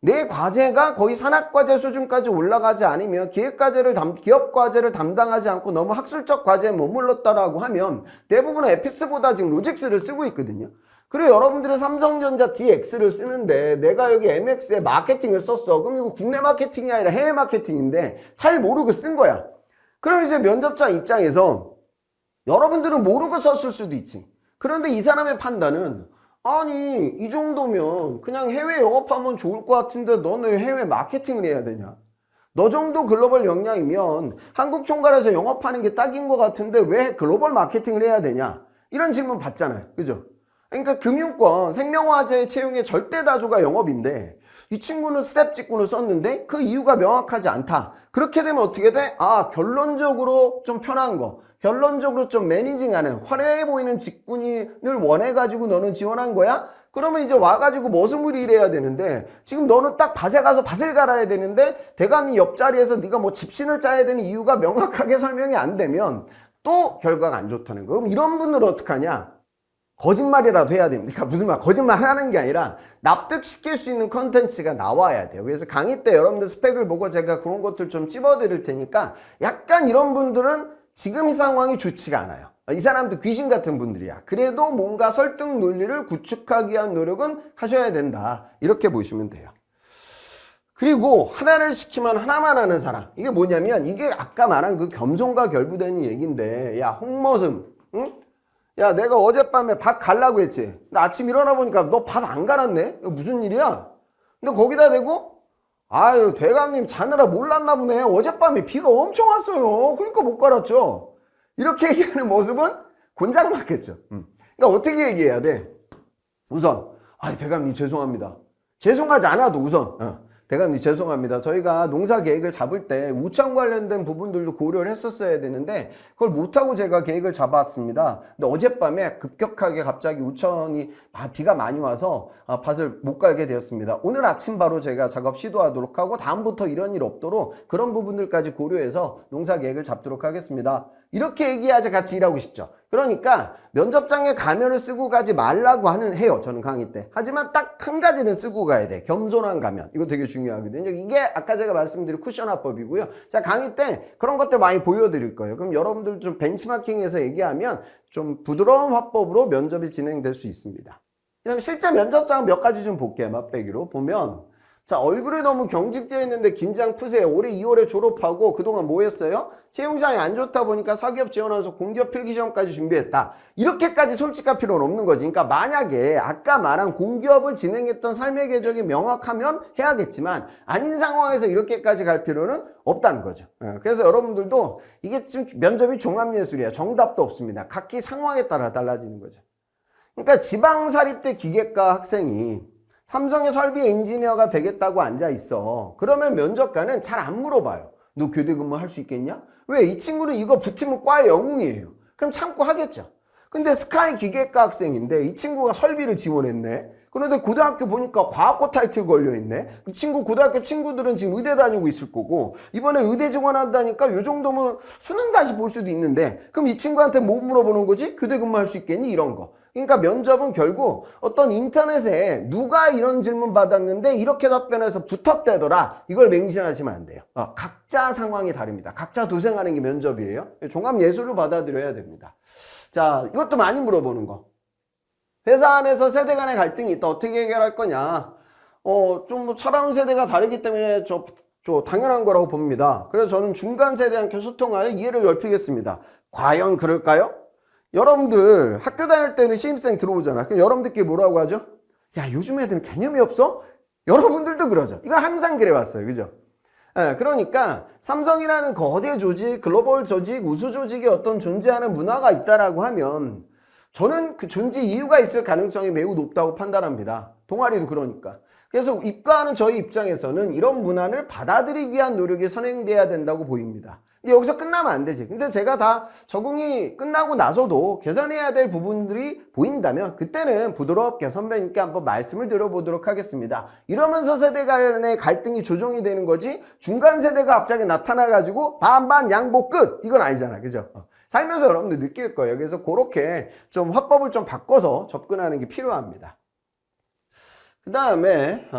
Speaker 1: 내 과제가 거의 산학과제 수준까지 올라가지 않으면 기업과제를 담당하지 않고 너무 학술적 과제에 머물렀다라고 하면 대부분은 에피스보다 지금 로직스를 쓰고 있거든요. 그리고 여러분들은 삼성전자 DX를 쓰는데 내가 여기 MX에 마케팅을 썼어. 그럼 이거 국내 마케팅이 아니라 해외 마케팅인데 잘 모르고 쓴 거야. 그럼 이제 면접자 입장에서 여러분들은 모르고 썼을 수도 있지. 그런데 이 사람의 판단은 아니 이 정도면 그냥 해외 영업하면 좋을 것 같은데 너는 왜 해외 마케팅을 해야 되냐? 너 정도 글로벌 역량이면 한국 총괄에서 영업하는 게 딱인 것 같은데 왜 글로벌 마케팅을 해야 되냐? 이런 질문 받잖아요. 그죠? 그러니까 금융권, 생명화재 채용의 절대 다수가 영업인데 이 친구는 스텝 직군을 썼는데 그 이유가 명확하지 않다. 그렇게 되면 어떻게 돼? 결론적으로 좀 편한 거. 결론적으로 좀 매니징하는 화려해 보이는 직군을 원해가지고 너는 지원한 거야? 그러면 이제 와가지고 머슴을 일해야 되는데 지금 너는 딱 밭에 가서 밭을 갈아야 되는데 대감이 옆자리에서 네가 뭐 집신을 짜야 되는 이유가 명확하게 설명이 안 되면 또 결과가 안 좋다는 거. 그럼 이런 분들은 어떡하냐? 거짓말이라도 해야 됩니다. 그러니까 무슨 말, 거짓말 하는 게 아니라 납득시킬 수 있는 컨텐츠가 나와야 돼요. 그래서 강의 때 여러분들 스펙을 보고 제가 그런 것들 좀 찝어드릴 테니까 약간 이런 분들은 지금 이 상황이 좋지가 않아요. 이 사람도 귀신 같은 분들이야. 그래도 뭔가 설득 논리를 구축하기 위한 노력은 하셔야 된다. 이렇게 보시면 돼요. 그리고 하나를 시키면 하나만 하는 사람. 이게 뭐냐면 이게 아까 말한 그 겸손과 결부되는 얘기인데, 야 홍머슴, 응? 야 내가 어젯밤에 밥 갈라고 했지. 근데 아침 일어나 보니까 너 밥 안 갈았네? 이거 무슨 일이야? 근데 거기다 대고 아유 대감님 자느라 몰랐나 보네. 어젯밤에 비가 엄청 왔어요. 그러니까 못 갈았죠. 이렇게 얘기하는 모습은 곤장 맞겠죠. 그러니까 어떻게 얘기해야 돼? 우선 대감님 죄송합니다. 죄송하지 않아도 우선 대감님 죄송합니다. 저희가 농사 계획을 잡을 때 우천 관련된 부분들도 고려를 했었어야 되는데 그걸 못하고 제가 계획을 잡았습니다. 근데 어젯밤에 급격하게 갑자기 우천이 비가 많이 와서 밭을 못 갈게 되었습니다. 오늘 아침 바로 제가 작업 시도하도록 하고 다음부터 이런 일 없도록 그런 부분들까지 고려해서 농사 계획을 잡도록 하겠습니다. 이렇게 얘기해야지 같이 일하고 싶죠. 그러니까 면접장에 가면을 쓰고 가지 말라고 해요. 저는 강의 때. 하지만 딱 한 가지는 쓰고 가야 돼. 겸손한 가면. 이거 되게 중요하거든요. 이게 아까 제가 말씀드린 쿠션 화법이고요. 자, 강의 때 그런 것들 많이 보여드릴 거예요. 그럼 여러분들 좀 벤치마킹해서 얘기하면 좀 부드러운 화법으로 면접이 진행될 수 있습니다. 그다음에 실제 면접상은 몇 가지 좀 볼게요. 맛배기로 보면 자, 얼굴이 너무 경직되어 있는데 긴장 푸세요. 올해 2월에 졸업하고 그동안 뭐 했어요? 채용장이 안 좋다 보니까 사기업 지원하면서 공기업 필기시험까지 준비했다. 이렇게까지 솔직할 필요는 없는 거지. 그러니까 만약에 아까 말한 공기업을 진행했던 삶의 궤적이 명확하면 해야겠지만 아닌 상황에서 이렇게까지 갈 필요는 없다는 거죠. 그래서 여러분들도 이게 지금 면접이 종합예술이야. 정답도 없습니다. 각기 상황에 따라 달라지는 거죠. 그러니까 지방사립대 기계과 학생이 삼성의 설비 엔지니어가 되겠다고 앉아 있어. 그러면 면접관은 잘 안 물어봐요. 너 교대 근무 할 수 있겠냐? 왜? 이 친구는 이거 붙으면 과의 영웅이에요. 그럼 참고 하겠죠. 근데 스카이 기계과 학생인데 이 친구가 설비를 지원했네. 그런데 고등학교 보니까 과학고 타이틀 걸려있네. 이 친구 고등학교 친구들은 지금 의대 다니고 있을 거고 이번에 의대 지원한다니까 요 정도면 수능 다시 볼 수도 있는데 그럼 이 친구한테 뭐 물어보는 거지? 교대 근무할 수 있겠니? 이런 거. 그러니까 면접은 결국 어떤 인터넷에 누가 이런 질문 받았는데 이렇게 답변해서 붙었대더라. 이걸 맹신하시면 안 돼요. 각자 상황이 다릅니다. 각자 도생하는 게 면접이에요. 종합예술로 받아들여야 됩니다. 자, 이것도 많이 물어보는 거. 회사 안에서 세대 간의 갈등이 있다. 어떻게 해결할 거냐. 좀 뭐 차라운 세대가 다르기 때문에 저 당연한 거라고 봅니다. 그래서 저는 중간 세대와 함께 소통하여 이해를 넓히겠습니다. 과연 그럴까요? 여러분들 학교 다닐 때는 신입생 들어오잖아. 그럼 여러분들끼리 뭐라고 하죠? 야, 요즘 애들은 개념이 없어? 여러분들도 그러죠. 이건 항상 그래왔어요. 그죠? 그러니까 삼성이라는 거대 조직, 글로벌 조직, 우수 조직이 어떤 존재하는 문화가 있다라고 하면 저는 그 존재 이유가 있을 가능성이 매우 높다고 판단합니다. 동아리도 그러니까. 그래서 입과하는 저희 입장에서는 이런 문화를 받아들이기 위한 노력이 선행돼야 된다고 보입니다. 근데 여기서 끝나면 안 되지. 근데 제가 다 적응이 끝나고 나서도 개선해야 될 부분들이 보인다면 그때는 부드럽게 선배님께 한번 말씀을 드려보도록 하겠습니다. 이러면서 세대 간의 갈등이 조정이 되는 거지 중간 세대가 갑자기 나타나가지고 반반 양보 끝! 이건 아니잖아. 그죠? 살면서 여러분들 느낄 거예요. 그래서 그렇게 좀 화법을 좀 바꿔서 접근하는 게 필요합니다. 그 다음에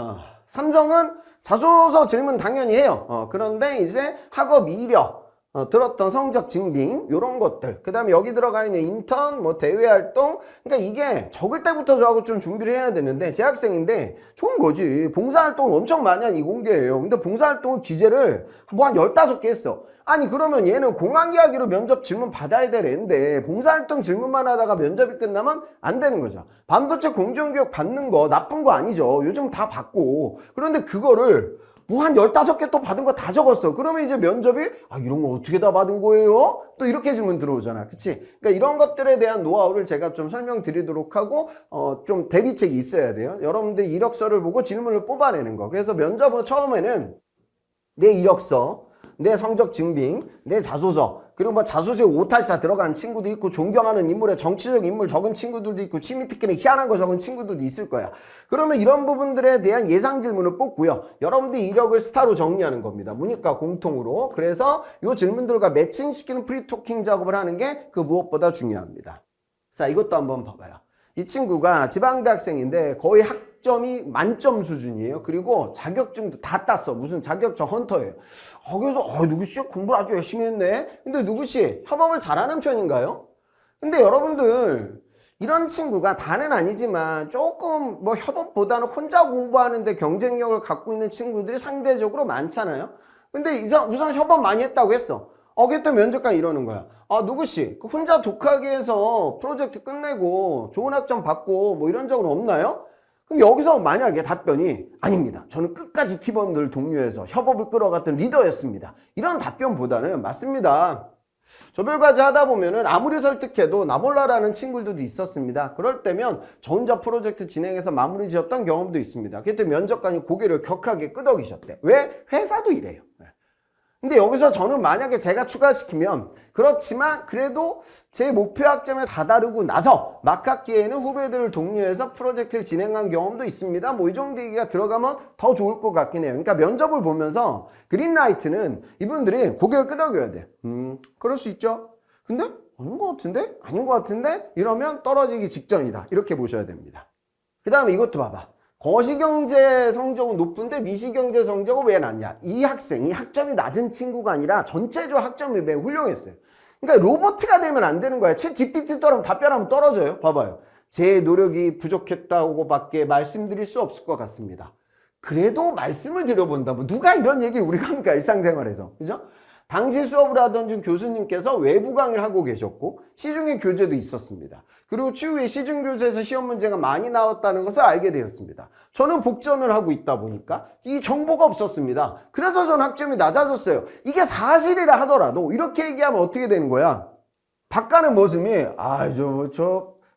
Speaker 1: 삼성은 자소서 질문 당연히 해요. 그런데 이제 학업 이력 들었던 성적 증빙 이런 것들 그 다음에 여기 들어가 있는 인턴 뭐 대외 활동 그러니까 이게 적을 때부터 저하고 좀 준비를 해야 되는데 재학생인데 좋은 거지. 봉사활동을 엄청 많이 한 이공계예요. 근데 봉사활동을 기재를 뭐 한 15개 했어. 아니 그러면 얘는 공항 이야기로 면접 질문 받아야 될 애인데 봉사활동 질문만 하다가 면접이 끝나면 안 되는 거죠. 반도체 공정교육 받는 거 나쁜 거 아니죠. 요즘 다 받고. 그런데 그거를 뭐 한 15개 또 받은 거 다 적었어. 그러면 이제 면접이 이런 거 어떻게 다 받은 거예요? 또 이렇게 질문 들어오잖아. 그치? 그러니까 이런 것들에 대한 노하우를 제가 좀 설명드리도록 하고 좀 대비책이 있어야 돼요. 여러분들 이력서를 보고 질문을 뽑아내는 거. 그래서 면접은 처음에는 내 이력서, 내 성적 증빙, 내 자소서, 그리고 뭐 자소서에 오탈자 들어간 친구도 있고 존경하는 인물의 정치적 인물 적은 친구들도 있고 취미 특기는 희한한 거 적은 친구들도 있을 거야. 그러면 이런 부분들에 대한 예상 질문을 뽑고요. 여러분들 이력을 스타로 정리하는 겁니다. 문이과 공통으로. 그래서 이 질문들과 매칭시키는 프리토킹 작업을 하는 게 그 무엇보다 중요합니다. 자, 이것도 한번 봐봐요. 이 친구가 지방대학생인데 거의 학점이 만점 수준이에요. 그리고 자격증도 다 땄어. 무슨 자격증 헌터예요. 그래서 누구씨 공부를 아주 열심히 했네. 근데 누구씨 협업을 잘하는 편인가요? 근데 여러분들 이런 친구가 다는 아니지만 조금 뭐 협업보다는 혼자 공부하는데 경쟁력을 갖고 있는 친구들이 상대적으로 많잖아요. 근데 우선 협업 많이 했다고 했어. 그때 면접관 이러는 거야. 누구씨, 그 혼자 독하게 해서 프로젝트 끝내고 좋은 학점 받고 뭐 이런 적은 없나요? 그럼 여기서 만약에 답변이 아닙니다. 저는 끝까지 팀원들 동료해서 협업을 끌어갔던 리더였습니다. 이런 답변보다는 맞습니다. 조별과제 하다 보면은 아무리 설득해도 나 몰라라는 친구들도 있었습니다. 그럴 때면 저 혼자 프로젝트 진행해서 마무리 지었던 경험도 있습니다. 그때 면접관이 고개를 격하게 끄덕이셨대. 왜? 회사도 이래요. 근데 여기서 저는 만약에 제가 추가시키면 그렇지만 그래도 제 목표 학점에 다다르고 나서 막학기에는 후배들을 독려해서 프로젝트를 진행한 경험도 있습니다. 뭐 이 정도 얘기가 들어가면 더 좋을 것 같긴 해요. 그러니까 면접을 보면서 그린라이트는 이분들이 고개를 끄덕여야 돼. 그럴 수 있죠. 근데 아닌 것 같은데? 아닌 것 같은데? 이러면 떨어지기 직전이다. 이렇게 보셔야 됩니다. 그 다음에 이것도 봐봐. 거시경제 성적은 높은데 미시경제 성적은 왜 낮냐? 이 학생이 학점이 낮은 친구가 아니라 전체적으로 학점이 매우 훌륭했어요. 그러니까 로봇가 되면 안 되는 거야. 챗 GPT처럼 답변하면 떨어져요. 봐봐요. 제 노력이 부족했다고 밖에 말씀드릴 수 없을 것 같습니다. 그래도 말씀을 드려본다. 뭐 누가 이런 얘기를 우리가 합니까? 일상생활에서. 그죠? 당시 수업을 하던 중 교수님께서 외부 강의를 하고 계셨고 시중에 교재도 있었습니다. 그리고 추후에 시중 교재에서 시험 문제가 많이 나왔다는 것을 알게 되었습니다. 저는 복전을 하고 있다 보니까 이 정보가 없었습니다. 그래서 전 학점이 낮아졌어요. 이게 사실이라 하더라도 이렇게 얘기하면 어떻게 되는 거야? 바가는 모습이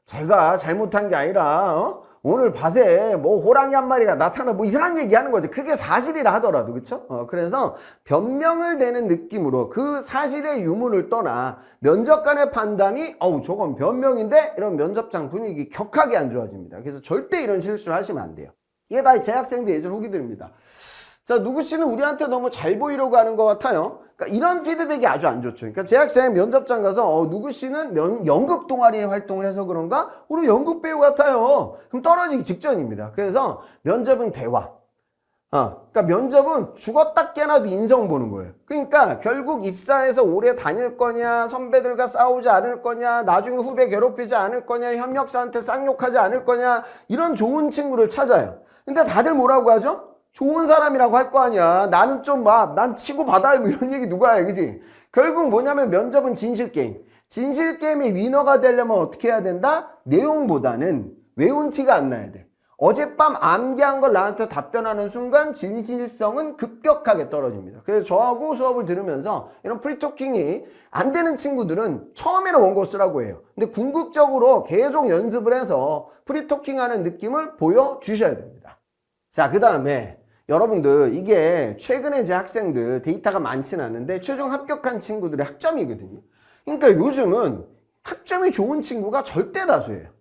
Speaker 1: 제가 잘못한 게 아니라 오늘 밭에 뭐 호랑이 한 마리가 나타나 뭐 이상한 얘기 하는 거지. 그게 사실이라 하더라도. 그쵸? 그래서 변명을 내는 느낌으로 그 사실의 유무를 떠나 면접관의 판단이 저건 변명인데 이런 면접장 분위기 격하게 안 좋아집니다. 그래서 절대 이런 실수를 하시면 안 돼요. 이게 다 제 학생들 예전 후기들입니다. 자, 누구씨는 우리한테 너무 잘 보이려고 하는 것 같아요. 그러니까 이런 피드백이 아주 안 좋죠. 그러니까 제 학생 면접장 가서 누구씨는 연극 동아리에 활동을 해서 그런가? 오늘 연극 배우 같아요. 그럼 떨어지기 직전입니다. 그래서 면접은 대화. 그러니까 면접은 죽었다 깨나도 인성 보는 거예요. 그러니까 결국 입사해서 오래 다닐 거냐, 선배들과 싸우지 않을 거냐, 나중에 후배 괴롭히지 않을 거냐, 협력사한테 쌍욕하지 않을 거냐, 이런 좋은 친구를 찾아요. 근데 다들 뭐라고 하죠? 좋은 사람이라고 할 거 아니야. 나는 좀 난 치고 받아요. 뭐 이런 얘기 누가 해, 그지? 결국 뭐냐면 면접은 진실게임. 진실게임의 위너가 되려면 어떻게 해야 된다? 내용보다는 외운 티가 안 나야 돼. 어젯밤 암기한 걸 나한테 답변하는 순간 진실성은 급격하게 떨어집니다. 그래서 저하고 수업을 들으면서 이런 프리토킹이 안 되는 친구들은 처음에는 원고 쓰라고 해요. 근데 궁극적으로 계속 연습을 해서 프리토킹하는 느낌을 보여주셔야 됩니다. 자, 그 다음에 여러분들 이게 최근에 제 학생들 데이터가 많지는 않은데 최종 합격한 친구들의 학점이거든요. 그러니까 요즘은 학점이 좋은 친구가 절대 다수예요.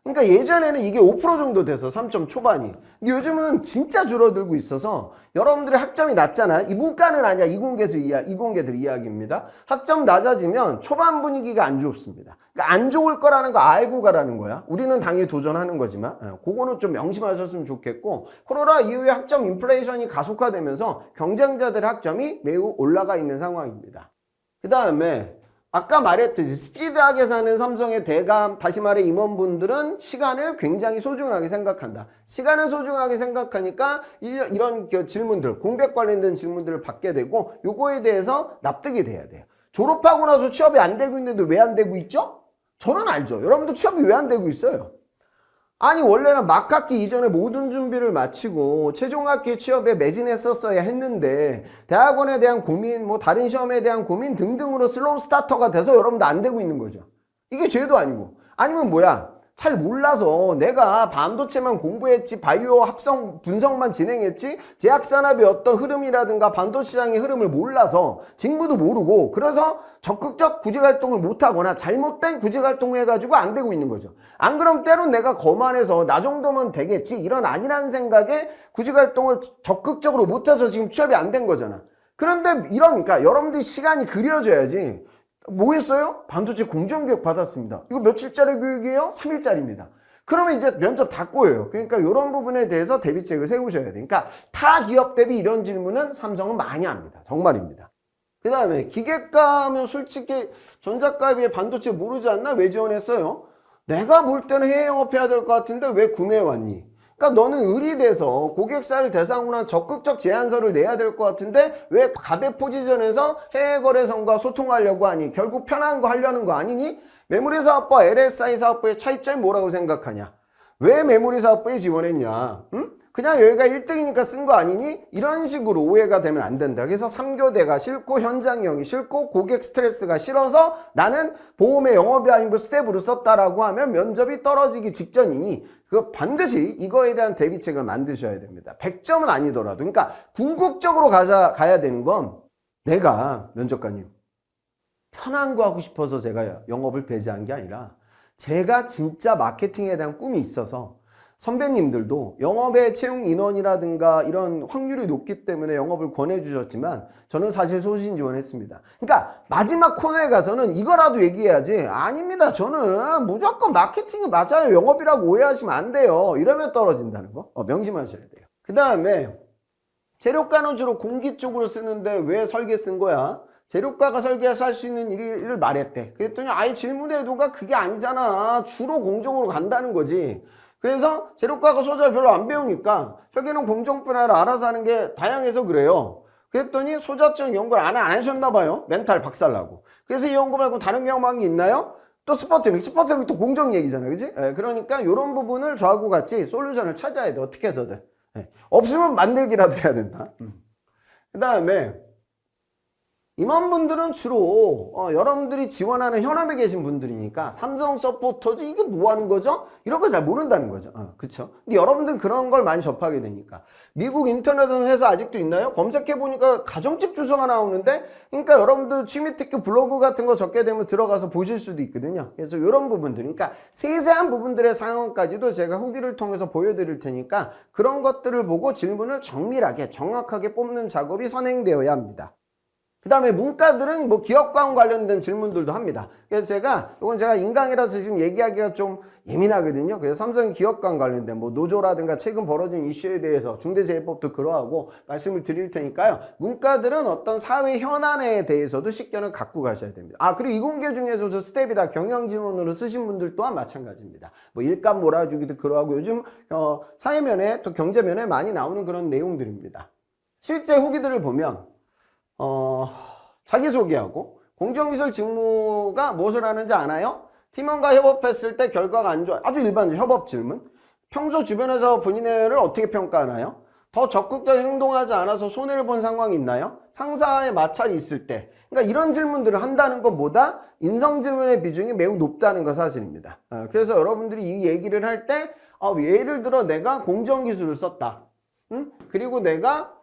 Speaker 1: 그러니까 예전에는 이게 5% 정도 돼서 3점 초반이. 근데 요즘은 진짜 줄어들고 있어서 여러분들의 학점이 낮잖아. 이 문과는 아니야. 이공계들 이야기입니다. 학점 낮아지면 초반 분위기가 안 좋습니다. 그러니까 안 좋을 거라는 거 알고 가라는 거야. 우리는 당연히 도전하는 거지만 그거는 좀 명심하셨으면 좋겠고 코로나 이후에 학점 인플레이션이 가속화되면서 경쟁자들의 학점이 매우 올라가 있는 상황입니다. 그 다음에 아까 말했듯이 스피드하게 사는 삼성의 대감, 다시 말해 임원분들은 시간을 굉장히 소중하게 생각한다. 시간을 소중하게 생각하니까 이런 질문들, 공백 관련된 질문들을 받게 되고 요거에 대해서 납득이 돼야 돼요. 졸업하고 나서 취업이 안 되고 있는데 왜 안 되고 있죠? 저는 알죠. 여러분도 취업이 왜 안 되고 있어요? 아니 원래는 막학기 이전에 모든 준비를 마치고 최종학기 취업에 매진했었어야 했는데 대학원에 대한 고민, 뭐 다른 시험에 대한 고민 등등으로 슬로우 스타터가 돼서 여러분도 안 되고 있는 거죠. 이게 죄도 아니고. 아니면 뭐야? 잘 몰라서 내가 반도체만 공부했지 바이오 합성 분석만 진행했지 제약산업의 어떤 흐름이라든가 반도체 시장의 흐름을 몰라서 직무도 모르고 그래서 적극적 구직활동을 못하거나 잘못된 구직활동을 해가지고 안 되고 있는 거죠. 안 그럼 때론 내가 거만해서 나 정도면 되겠지 이런 아니라는 생각에 구직활동을 적극적으로 못해서 지금 취업이 안 된 거잖아. 그런데 그러니까 여러분들이 시간이 그려져야지. 뭐 했어요? 반도체 공정교육 받았습니다. 이거 며칠짜리 교육이에요? 3일짜리입니다. 그러면 이제 면접 다 꼬여요. 그러니까 이런 부분에 대해서 대비책을 세우셔야 돼요. 그러니까 타 기업 대비 이런 질문은 삼성은 많이 합니다. 정말입니다. 그 다음에 기계과 하면 솔직히 전자과에 비해 반도체 모르지 않나? 왜 지원했어요? 내가 볼 때는 해외 영업해야 될 것 같은데 왜 구매해 왔니? 그러니까 너는 의리돼서 고객사를 대상으로 한 적극적 제안서를 내야 될 것 같은데 왜 갑의 포지션에서 해외 거래선과 소통하려고 하니? 결국 편한 거 하려는 거 아니니? 메모리 사업부와 LSI 사업부의 차이점이 뭐라고 생각하냐? 왜 메모리 사업부에 지원했냐? 응? 그냥 여기가 1등이니까 쓴 거 아니니? 이런 식으로 오해가 되면 안 된다. 그래서 3교대가 싫고 현장형이 싫고 고객 스트레스가 싫어서 나는 보험의 영업이 아니고 스텝으로 썼다라고 하면 면접이 떨어지기 직전이니 그거 반드시 이거에 대한 대비책을 만드셔야 됩니다. 100점은 아니더라도. 그러니까 궁극적으로 가야 되는 건 내가 면접관님 편한 거 하고 싶어서 제가 영업을 배제한 게 아니라 제가 진짜 마케팅에 대한 꿈이 있어서 선배님들도 영업의 채용 인원이라든가 이런 확률이 높기 때문에 영업을 권해주셨지만 저는 사실 소신 지원했습니다. 그러니까 마지막 코너에 가서는 이거라도 얘기해야지 아닙니다. 저는 무조건 마케팅이 맞아요. 영업이라고 오해하시면 안 돼요. 이러면 떨어진다는 거 명심하셔야 돼요. 그 다음에 재료가는 주로 공기 쪽으로 쓰는데 왜 설계 쓴 거야? 재료가가 설계해서 할 수 있는 일을 말했대. 그랬더니 아예 질문의 의도가 그게 아니잖아. 주로 공정으로 간다는 거지. 그래서 재료가가 소재를 별로 안 배우니까 설계는 공정 분야를 알아서 하는 게 다양해서 그래요. 그랬더니 소자적 연구를 안 하셨나 봐요. 멘탈 박살나고. 그래서 이 연구 말고 다른 경험한 게 있나요? 또 스포트링 또 공정 얘기잖아. 그지? 그러니까 이런 부분을 저하고 같이 솔루션을 찾아야 돼. 어떻게 해서든. 없으면 만들기라도 해야 된다. 그 다음에 임원분들은 주로 여러분들이 지원하는 현업에 계신 분들이니까 삼성 서포터즈 이게 뭐 하는 거죠? 이런 거 잘 모른다는 거죠. 그쵸? 근데 여러분들은 그런 걸 많이 접하게 되니까. 미국 인터넷 회사 아직도 있나요? 검색해보니까 가정집 주소가 나오는데, 그러니까 여러분들 취미특기 블로그 같은 거 적게 되면 들어가서 보실 수도 있거든요. 그래서 이런 부분들, 그러니까 세세한 부분들의 상황까지도 제가 후기를 통해서 보여드릴 테니까 그런 것들을 보고 질문을 정밀하게 정확하게 뽑는 작업이 선행되어야 합니다. 그 다음에 문과들은 뭐 기업과학 관련된 질문들도 합니다. 그래서 이건 제가 인강이라서 지금 얘기하기가 좀 예민하거든요. 그래서 삼성의 기업과학 관련된 뭐 노조라든가 최근 벌어진 이슈에 대해서 중대재해법도 그러하고 말씀을 드릴 테니까요. 문과들은 어떤 사회 현안에 대해서도 식견을 갖고 가셔야 됩니다. 그리고 이공계 중에서도 스텝이다 경영 지원으로 쓰신 분들 또한 마찬가지입니다. 뭐 일감 몰아주기도 그러하고 요즘 사회면에 또 경제면에 많이 나오는 그런 내용들입니다. 실제 후기들을 보면 자기소개하고 공정기술 직무가 무엇을 하는지 아나요? 팀원과 협업했을 때 결과가 안 좋아요. 아주 일반적 협업 질문. 평소 주변에서 본인을 어떻게 평가하나요? 더 적극적으로 행동하지 않아서 손해를 본 상황이 있나요? 상사의 마찰이 있을 때. 그러니까 이런 질문들을 한다는 것보다 인성 질문의 비중이 매우 높다는 거 사실입니다. 그래서 여러분들이 이 얘기를 할 때 예를 들어 내가 공정기술을 썼다. 그리고 내가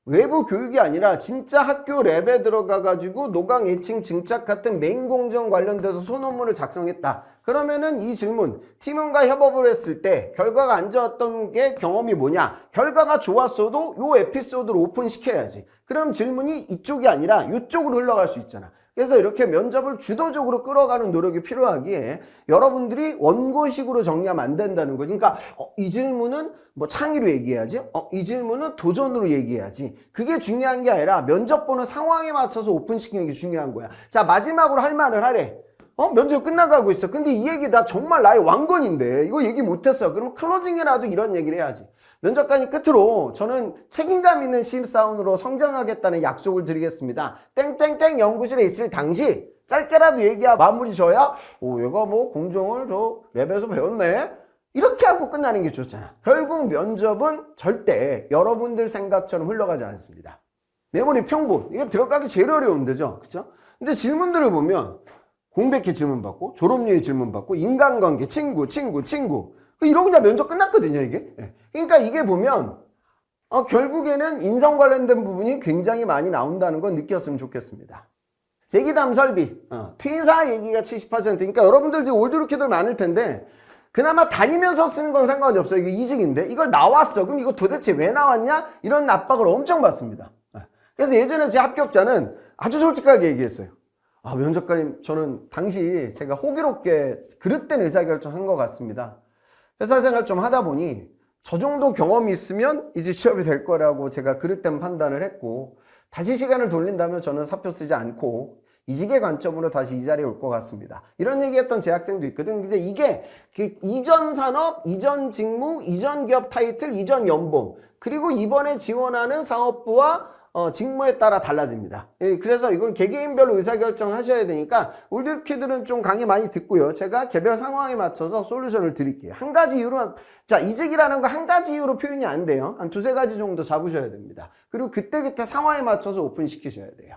Speaker 1: 외부 교육이 아니라 진짜 학교 랩에 들어가가지고 노강 예칭 증착 같은 메인 공정 관련돼서 소논문을 작성했다. 그러면은 이 질문, 팀원과 협업을 했을 때 결과가 안 좋았던 게 경험이 뭐냐? 결과가 좋았어도 요 에피소드를 오픈시켜야지. 그럼 질문이 이쪽이 아니라 이쪽으로 흘러갈 수 있잖아. 그래서 이렇게 면접을 주도적으로 끌어가는 노력이 필요하기에 여러분들이 원고식으로 정리하면 안 된다는 거죠. 그러니까 이 질문은 뭐 창의로 얘기해야지. 이 질문은 도전으로 얘기해야지. 그게 중요한 게 아니라 면접 보는 상황에 맞춰서 오픈시키는 게 중요한 거야. 자, 마지막으로 할 말을 하래. 면접 끝나가고 있어. 근데 이 얘기 나 정말 나의 왕건인데 이거 얘기 못했어. 그럼 클로징이라도 이런 얘기를 해야지. 면접관이 끝으로 저는 책임감 있는 신입사원으로 성장하겠다는 약속을 드리겠습니다. 땡땡땡 연구실에 있을 당시 짧게라도 얘기야 마무리 져야 얘가 뭐 공정을 저 랩에서 배웠네. 이렇게 하고 끝나는 게 좋잖아. 결국 면접은 절대 여러분들 생각처럼 흘러가지 않습니다. 메모리 평본 이거 들어가기 제일 어려운 데죠. 그쵸? 근데 질문들을 보면 공백회 질문 받고 졸업여행 질문 받고 인간관계 친구 이러고 그냥 면접 끝났거든요 이게. 그러니까 이게 보면 결국에는 인성 관련된 부분이 굉장히 많이 나온다는 건 느꼈으면 좋겠습니다. 제기담 설비 퇴사 얘기가 70%. 그러니까 여러분들 지금 올드루키들 많을 텐데 그나마 다니면서 쓰는 건 상관이 없어요. 이거 이직인데 이걸 나왔어. 그럼 이거 도대체 왜 나왔냐? 이런 압박을 엄청 받습니다. 그래서 예전에 제 합격자는 아주 솔직하게 얘기했어요. 면접관님 저는 당시 제가 호기롭게 그릇된 의사결정한 것 같습니다. 회사 생활 좀 하다 보니 저 정도 경험이 있으면 이제 취업이 될 거라고 제가 그릇된 판단을 했고 다시 시간을 돌린다면 저는 사표 쓰지 않고 이직의 관점으로 다시 이 자리에 올 것 같습니다. 이런 얘기했던 재학생도 있거든. 근데 이게 그 이전 산업, 이전 직무, 이전 기업 타이틀, 이전 연봉, 그리고 이번에 지원하는 사업부와 직무에 따라 달라집니다. 예, 그래서 이건 개개인별로 의사결정 하셔야 되니까 올드키들은 좀 강의 많이 듣고요. 제가 개별 상황에 맞춰서 솔루션을 드릴게요. 한 가지 이유로, 자, 이직이라는 거 한 가지 이유로 표현이 안 돼요. 한 두세 가지 정도 잡으셔야 됩니다. 그리고 그때그때 상황에 맞춰서 오픈시키셔야 돼요.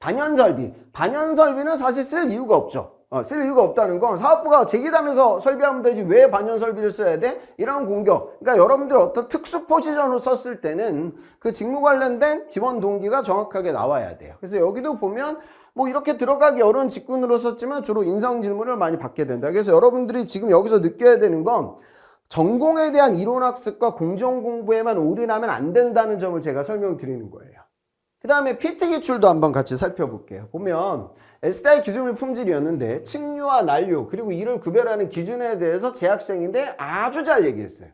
Speaker 1: 반연설비. 반연설비는 사실 쓸 이유가 없죠. 쓸 이유가 없다는 건 사업부가 제기하면서 설비하면 되지 왜 반연설비를 써야 돼? 이런 공격. 그러니까 여러분들 어떤 특수 포지션으로 썼을 때는 그 직무 관련된 지원 동기가 정확하게 나와야 돼요. 그래서 여기도 보면 뭐 이렇게 들어가기 어려운 직군으로 썼지만 주로 인성 질문을 많이 받게 된다. 그래서 여러분들이 지금 여기서 느껴야 되는 건 전공에 대한 이론학습과 공정공부에만 올인하면 안 된다는 점을 제가 설명드리는 거예요. 그 다음에 PT 기출도 한번 같이 살펴볼게요. 보면 SDI 기준물 품질이었는데 층류와 난류 그리고 이를 구별하는 기준에 대해서 재학생인데 아주 잘 얘기했어요.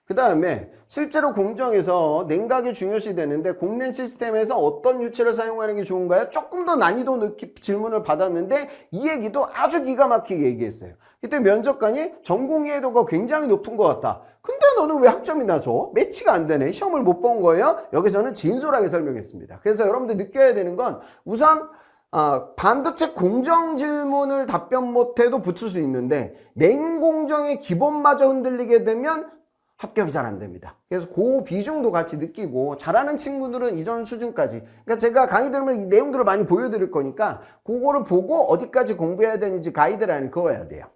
Speaker 1: 그 다음에 실제로 공정에서 냉각이 중요시 되는데 공냉 시스템에서 어떤 유체를 사용하는 게 좋은가요? 조금 더 난이도 높게 질문을 받았는데 이 얘기도 아주 기가 막히게 얘기했어요. 그때 면접관이 전공 이해도가 굉장히 높은 것 같다. 근데 너는 왜 학점이 나서 매치가 안 되네? 시험을 못 본 거예요? 여기서는 진솔하게 설명했습니다. 그래서 여러분들 느껴야 되는 건 우선 반도체 공정 질문을 답변 못해도 붙을 수 있는데 메인 공정의 기본마저 흔들리게 되면 합격이 잘 안 됩니다. 그래서 그 비중도 같이 느끼고 잘하는 친구들은 이전 수준까지, 그러니까 제가 강의 들으면 이 내용들을 많이 보여드릴 거니까 그거를 보고 어디까지 공부해야 되는지 가이드라인 그어야 돼요.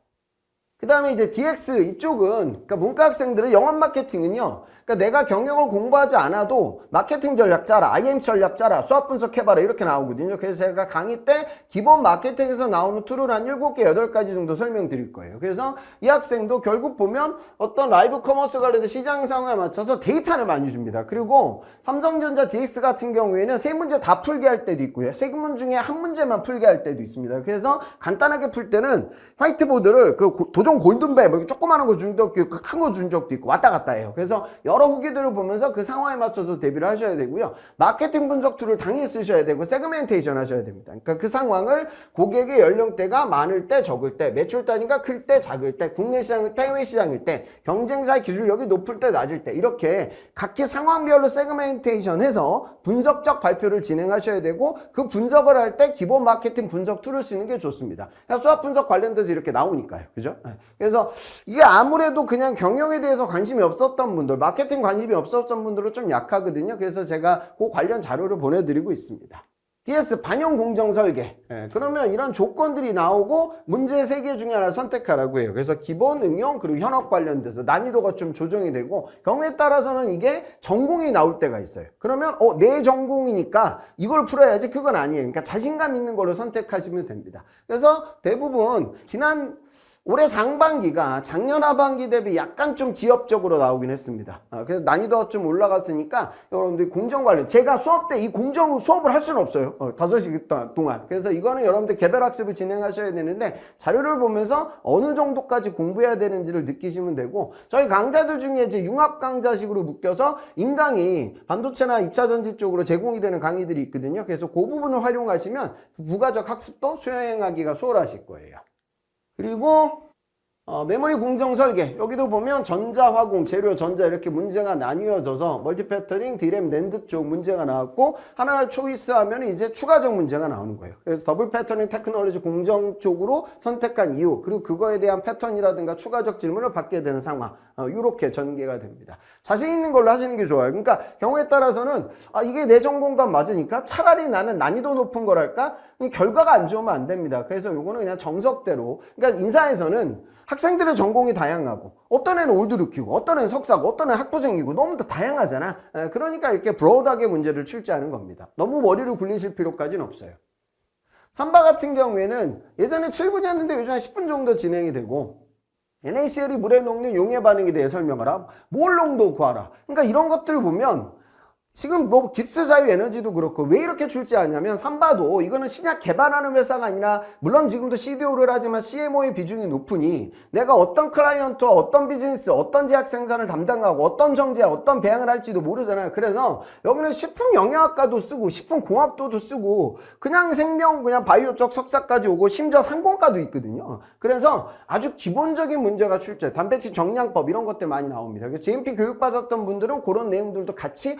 Speaker 1: 그 다음에 이제 DX 이쪽은, 그러니까 문과 학생들은 영업 마케팅은요, 그러니까 내가 경영을 공부하지 않아도 마케팅 전략 짜라, IM 전략 짜라, 수학 분석해봐라 이렇게 나오거든요. 그래서 제가 강의 때 기본 마케팅에서 나오는 툴을 한 7개, 8가지 정도 설명드릴 거예요. 그래서 이 학생도 결국 보면 어떤 라이브 커머스 관련된 시장 상황에 맞춰서 데이터를 많이 줍니다. 그리고 삼성전자 DX 같은 경우에는 3문제 다 풀게 할 때도 있고요. 3문 중에 한 문제만 풀게 할 때도 있습니다. 그래서 간단하게 풀 때는 화이트보드를 그 도전 골든벨 뭐 조그마한 거 준 적도 있고 큰 거 준 적도 있고 왔다 갔다 해요. 그래서 여러 후기들을 보면서 그 상황에 맞춰서 대비를 하셔야 되고요. 마케팅 분석 툴을 당연히 쓰셔야 되고 세그멘테이션 하셔야 됩니다. 그러니까 그 상황을 고객의 연령대가 많을 때 적을 때 매출 단위가 클 때 작을 때 국내 시장일 때 해외 시장일 때 경쟁사의 기술력이 높을 때 낮을 때 이렇게 각기 상황별로 세그멘테이션 해서 분석적 발표를 진행하셔야 되고 그 분석을 할 때 기본 마케팅 분석 툴을 쓰는 게 좋습니다. 수학 분석 관련돼서 이렇게 나오니까요. 그죠? 그래서 이게 아무래도 그냥 경영에 대해서 관심이 없었던 분들, 마케팅 관심이 없었던 분들은 좀 약하거든요. 그래서 제가 그 관련 자료를 보내드리고 있습니다. DS 반영 공정 설계. 그러면 이런 조건들이 나오고 문제 3개 중에 하나를 선택하라고 해요. 그래서 기본, 응용, 그리고 현업 관련돼서 난이도가 좀 조정이 되고 경우에 따라서는 이게 전공이 나올 때가 있어요. 그러면 내 전공이니까 이걸 풀어야지 그건 아니에요. 그러니까 자신감 있는 걸로 선택하시면 됩니다. 그래서 대부분 올해 상반기가 작년 하반기 대비 약간 좀 지엽적으로 나오긴 했습니다. 그래서 난이도가 좀 올라갔으니까 여러분들이 공정 관련, 제가 수업 때 이 공정 수업을 할 수는 없어요. 5시간 동안. 그래서 이거는 여러분들 개별 학습을 진행하셔야 되는데 자료를 보면서 어느 정도까지 공부해야 되는지를 느끼시면 되고, 저희 강좌들 중에 이제 융합 강좌식으로 묶여서 인강이 반도체나 2차 전지 쪽으로 제공이 되는 강의들이 있거든요. 그래서 그 부분을 활용하시면 부가적 학습도 수행하기가 수월하실 거예요. 그리고 메모리 공정 설계, 여기도 보면 전자, 화공, 재료, 전자 이렇게 문제가 나뉘어져서 멀티 패터닝, 디램, 낸드 쪽 문제가 나왔고 하나를 초이스하면 이제 추가적 문제가 나오는 거예요. 그래서 더블 패터닝 테크놀로지 공정 쪽으로 선택한 이유, 그리고 그거에 대한 패턴이라든가 추가적 질문을 받게 되는 상황, 이렇게 전개가 됩니다. 자신 있는 걸로 하시는 게 좋아요. 그러니까 경우에 따라서는 이게 내 전공과 맞으니까 차라리 나는 난이도 높은 걸 할까? 결과가 안 좋으면 안 됩니다. 그래서 요거는 그냥 정석대로, 그러니까 인사에서는 학생들의 전공이 다양하고 어떤 애는 올드루키고 어떤 애는 석사고 어떤 애는 학부생이고 너무 더 다양하잖아. 그러니까 이렇게 브로드하게 문제를 출제하는 겁니다. 너무 머리를 굴리실 필요까지는 없어요. 3바 같은 경우에는 예전에 7분이었는데 요즘 한 10분 정도 진행이 되고, NaCl이 물에 녹는 용해 반응에 대해 설명하라, 몰 농도 구하라. 그러니까 이런 것들을 보면 지금 뭐 깁스 자유 에너지도 그렇고 왜 이렇게 출제하냐면 삼바도 이거는 신약 개발하는 회사가 아니라 물론 지금도 CDO를 하지만 CMO의 비중이 높으니 내가 어떤 클라이언트와 어떤 비즈니스 어떤 제약 생산을 담당하고 어떤 정제약 어떤 배양을 할지도 모르잖아요. 그래서 여기는 식품 영양학과도 쓰고 식품 공학도도 쓰고 그냥 생명 그냥 바이오 쪽 석사까지 오고 심지어 상공과도 있거든요. 그래서 아주 기본적인 문제가 출제 단백질 정량법 이런 것들 많이 나옵니다. 그래서 GMP 교육받았던 분들은 그런 내용들도 같이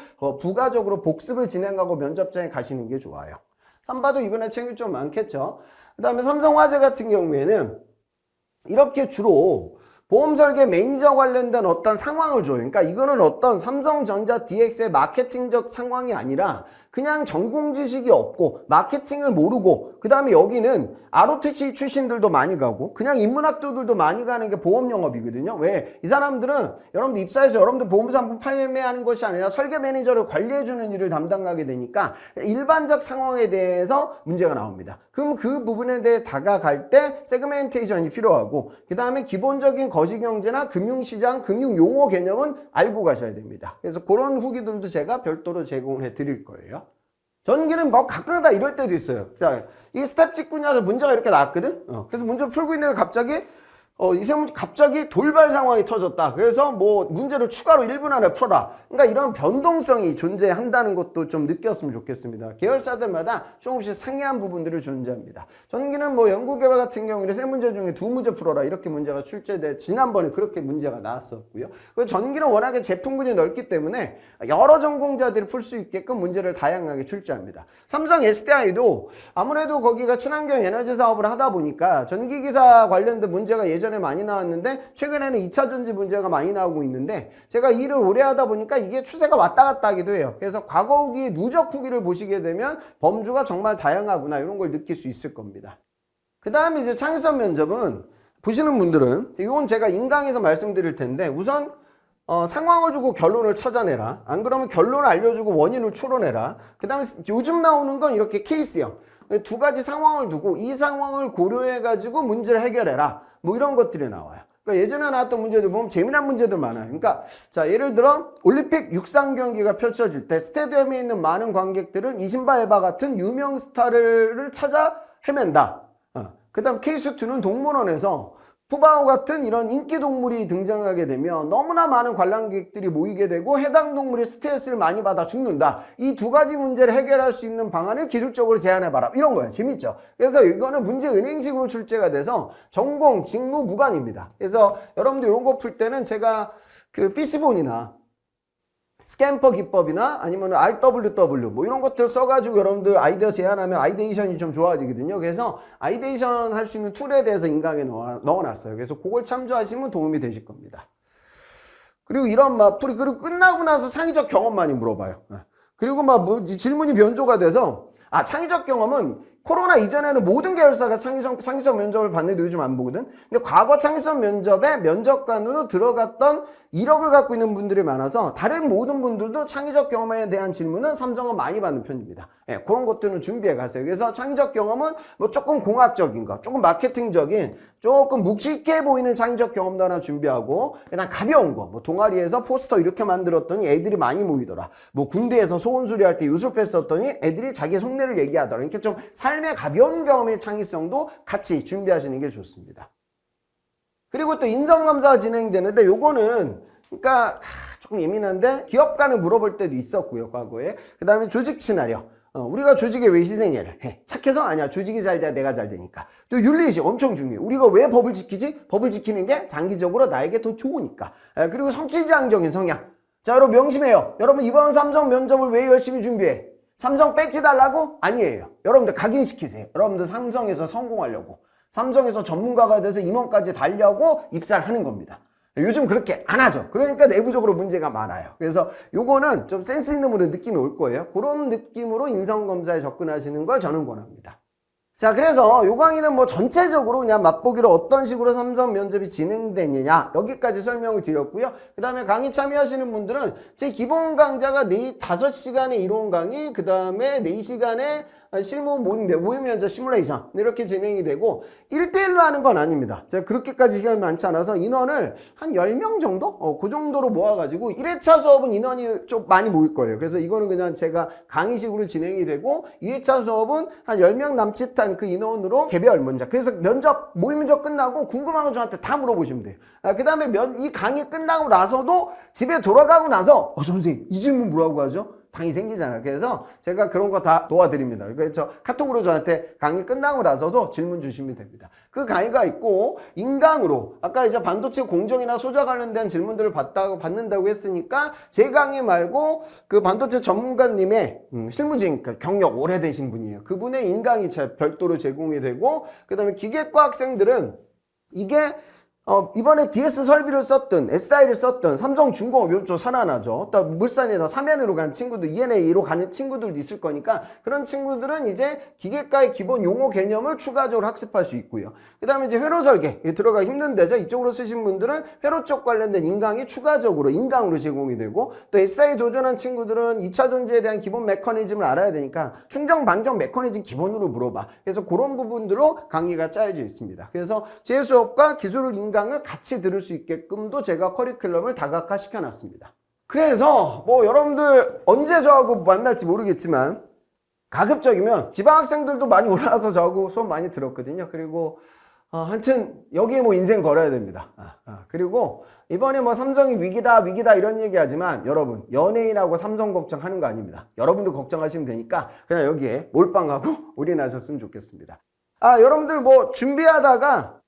Speaker 1: 부가적으로 복습을 진행하고 면접장에 가시는 게 좋아요. 삼바도 이번에 책이 좀 많겠죠. 그 다음에 삼성화재 같은 경우에는 이렇게 주로 보험 설계 매니저 관련된 어떤 상황을 줘요. 그러니까 이거는 어떤 삼성전자 DX의 마케팅적 상황이 아니라 그냥 전공 지식이 없고 마케팅을 모르고 그 다음에 여기는 ROTC 출신들도 많이 가고 그냥 인문학도들도 많이 가는 게 보험 영업이거든요. 왜? 이 사람들은 여러분들 입사해서 여러분들 보험 상품 판매하는 것이 아니라 설계 매니저를 관리해주는 일을 담당하게 되니까 일반적 상황에 대해서 문제가 나옵니다. 그럼 그 부분에 대해 다가갈 때 세그멘테이션이 필요하고 그 다음에 기본적인 거시경제나 금융시장, 금융용어 개념은 알고 가셔야 됩니다. 그래서 그런 후기들도 제가 별도로 제공해 드릴 거예요. 전기는 뭐 가끔가다 이럴 때도 있어요. 자, 이 스텝 직구냐서 문제가 이렇게 나왔거든? 그래서 문제를 풀고 있는데 갑자기 갑자기 돌발 상황이 터졌다. 그래서 뭐 문제를 추가로 1분 안에 풀어라. 그러니까 이런 변동성이 존재한다는 것도 좀 느꼈으면 좋겠습니다. 계열사들마다 조금씩 상이한 부분들이 존재합니다. 전기는 뭐 연구개발 같은 경우에 세 문제 중에 2문제 풀어라. 이렇게 문제가 출제돼 지난번에 그렇게 문제가 나왔었고요. 그리고 전기는 워낙에 제품군이 넓기 때문에 여러 전공자들이 풀 수 있게끔 문제를 다양하게 출제합니다. 삼성 SDI도 아무래도 거기가 친환경 에너지 사업을 하다 보니까 전기기사 관련된 문제가 예전에 많이 나왔는데 최근에는 2차 전지 문제가 많이 나오고 있는데 제가 일을 오래 하다 보니까 이게 추세가 왔다 갔다 하기도 해요. 그래서 과거 후기 누적 후기를 보시게 되면 범주가 정말 다양하구나 이런 걸 느낄 수 있을 겁니다. 그 다음에 이제 창의성 면접은 보시는 분들은 이건 제가 인강에서 말씀드릴 텐데 우선 상황을 주고 결론을 찾아내라. 안 그러면 결론을 알려주고 원인을 추론해라. 그 다음에 요즘 나오는 건 이렇게 케이스형. 두 가지 상황을 두고 이 상황을 고려해가지고 문제를 해결해라. 뭐 이런 것들이 나와요. 그러니까 예전에 나왔던 문제들 보면 재미난 문제들 많아요. 그러니까 자 예를 들어 올림픽 육상 경기가 펼쳐질 때 스타디움에 있는 많은 관객들은 이신바 에바 같은 유명 스타를 찾아 헤맨다. 그 다음 케이스 2는 동물원에서 푸바오 같은 이런 인기 동물이 등장하게 되면 너무나 많은 관람객들이 모이게 되고 해당 동물이 스트레스를 많이 받아 죽는다. 이 두 가지 문제를 해결할 수 있는 방안을 기술적으로 제안해봐라. 이런 거예요. 재밌죠? 그래서 이거는 문제 은행식으로 출제가 돼서 전공, 직무 무관입니다. 그래서 여러분들 이런 거 풀 때는 제가 그 피시본이나 스캠퍼 기법이나 아니면 RWW 뭐 이런 것들 써가지고 여러분들 아이디어 제안하면 아이데이션이 좀 좋아지거든요. 그래서 아이데이션 할 수 있는 툴에 대해서 인강에 넣어놨어요. 그래서 그걸 참조하시면 도움이 되실 겁니다. 그리고 이런 풀이 그리고 끝나고 나서 창의적 경험 많이 물어봐요. 그리고 질문이 변조가 돼서 창의적 경험은 코로나 이전에는 모든 계열사가 창의성 면접을 봤는데 요즘 안 보거든. 근데 과거 창의성 면접에 면접관으로 들어갔던 이력을 갖고 있는 분들이 많아서 다른 모든 분들도 창의적 경험에 대한 질문은 삼성은 많이 받는 편입니다. 그런 것들은 준비해 가세요. 그래서 창의적 경험은 뭐 조금 공학적인 거, 조금 마케팅적인, 조금 묵직해 보이는 창의적 경험도 하나 준비하고 그냥 가벼운 거, 뭐 동아리에서 포스터 이렇게 만들었더니 애들이 많이 모이더라. 뭐 군대에서 소원수리 할 때 요술했었더니 애들이 자기 속내를 얘기하더라. 이렇게 좀 삶의 가벼운 경험의 창의성도 같이 준비하시는 게 좋습니다. 그리고 또 인성검사가 진행되는데 요거는 그러니까 조금 예민한데 기업 간을 물어볼 때도 있었고요. 과거에. 그 다음에 조직 시나리오. 우리가 조직에 왜 희생해를 해? 착해서 아니야. 조직이 잘 돼야 내가 잘 되니까. 또 윤리의식 엄청 중요해. 우리가 왜 법을 지키지? 법을 지키는 게 장기적으로 나에게 더 좋으니까. 그리고 성취지향적인 성향. 자, 여러분 명심해요. 여러분 이번 삼성 면접을 왜 열심히 준비해? 삼성 배지 달라고? 아니에요. 여러분들 각인시키세요. 여러분들 삼성에서 성공하려고. 삼성에서 전문가가 돼서 임원까지 달려고 입사를 하는 겁니다. 요즘 그렇게 안 하죠. 그러니까 내부적으로 문제가 많아요. 그래서 요거는 좀 센스 있는 분의 느낌이 올 거예요. 그런 느낌으로 인성검사에 접근하시는 걸 저는 권합니다. 자, 그래서 요 강의는 뭐 전체적으로 그냥 맛보기로 어떤 식으로 삼성 면접이 진행되느냐 여기까지 설명을 드렸고요. 그 다음에 강의 참여하시는 분들은 제 기본 강좌가 5시간의 이론 강의, 그 다음에 4시간의 실무 모의 면접 시뮬레이션 이렇게 진행이 되고 1대1로 하는 건 아닙니다. 제가 그렇게까지 시간이 많지 않아서 인원을 한 10명 정도? 그 정도로 모아가지고 1회차 수업은 인원이 좀 많이 모일 거예요. 그래서 이거는 그냥 제가 강의식으로 진행이 되고 2회차 수업은 한 10명 남짓한 그 인원으로 개별 면접. 그래서 모의 면접 끝나고 궁금한 거 저한테 다 물어보시면 돼요. 그 다음에 이 강의 끝나고 나서도 집에 돌아가고 나서 선생님 이 질문 뭐라고 하죠? 방이 생기잖아요. 그래서 제가 그런 거 다 도와드립니다. 그래서 카톡으로 저한테 강의 끝나고 나서도 질문 주시면 됩니다. 그 강의가 있고 인강으로 아까 이제 반도체 공정이나 소자 관련된 질문들을 받는다고 했으니까 제 강의 말고 그 반도체 전문가님의 실무진 경력 오래되신 분이에요. 그분의 인강이 별도로 제공이 되고 그다음에 기계과 학생들은 이게 이번에 DS 설비를 썼든 SI를 썼든 삼성중공업 이쪽 산하나죠. 또 물산이나 3N으로 간 친구들, ENA로 가는 친구들도 있을 거니까 그런 친구들은 이제 기계과의 기본 용어 개념을 추가적으로 학습할 수 있고요. 그 다음에 이제 회로 설계 들어가기 힘든데죠. 이쪽으로 쓰신 분들은 회로 쪽 관련된 인강이 추가적으로 인강으로 제공이 되고 또 SI 도전한 친구들은 2차 전지에 대한 기본 메커니즘을 알아야 되니까 충전 방전 메커니즘 기본으로 물어봐. 그래서 그런 부분들로 강의가 짜여져 있습니다. 그래서 제 수업과 기술 인강 을 같이 들을 수 있게끔도 제가 커리큘럼을 다각화 시켜놨습니다. 그래서 여러분들 언제 저하고 만날지 모르겠지만 가급적이면 지방학생들도 많이 올라와서 저하고 수업 많이 들었거든요. 그리고 하여튼 여기에 인생 걸어야 됩니다. 그리고 이번에 삼성이 위기다 이런 얘기하지만 여러분 연예인하고 삼성 걱정하는 거 아닙니다. 여러분도 걱정하시면 되니까 그냥 여기에 몰빵하고 올인하셨으면 좋겠습니다. 여러분들 준비하다가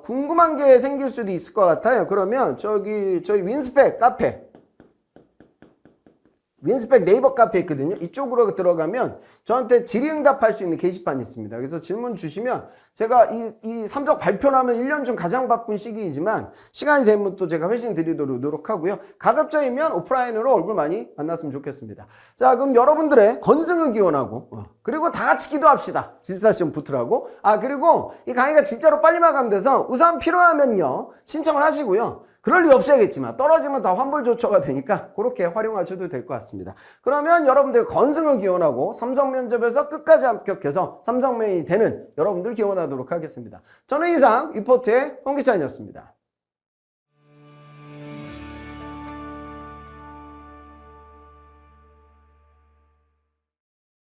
Speaker 1: 궁금한 게 생길 수도 있을 것 같아요. 그러면 저희 윈스펙 카페, 윈스펙 네이버 카페 있거든요. 이쪽으로 들어가면 저한테 질의응답할 수 있는 게시판이 있습니다. 그래서 질문 주시면 제가 이 삼성 발표 나면 1년 중 가장 바쁜 시기이지만 시간이 되면 또 제가 회신 드리도록 노력하고요. 가급적이면 오프라인으로 얼굴 많이 만났으면 좋겠습니다. 자, 그럼 여러분들의 건승을 기원하고 그리고 다 같이 기도합시다. 지사시험 붙으라고. 그리고 이 강의가 진짜로 빨리 마감돼서 우선 필요하면요 신청을 하시고요. 그럴 리 없어야겠지만 떨어지면 다 환불 조처가 되니까 그렇게 활용하셔도 될 것 같습니다. 그러면 여러분들 건승을 기원하고 삼성 면접에서 끝까지 합격해서 삼성맨이 되는 여러분들 기원하도록 하겠습니다. 저는 이상 리포트의 홍기찬이었습니다.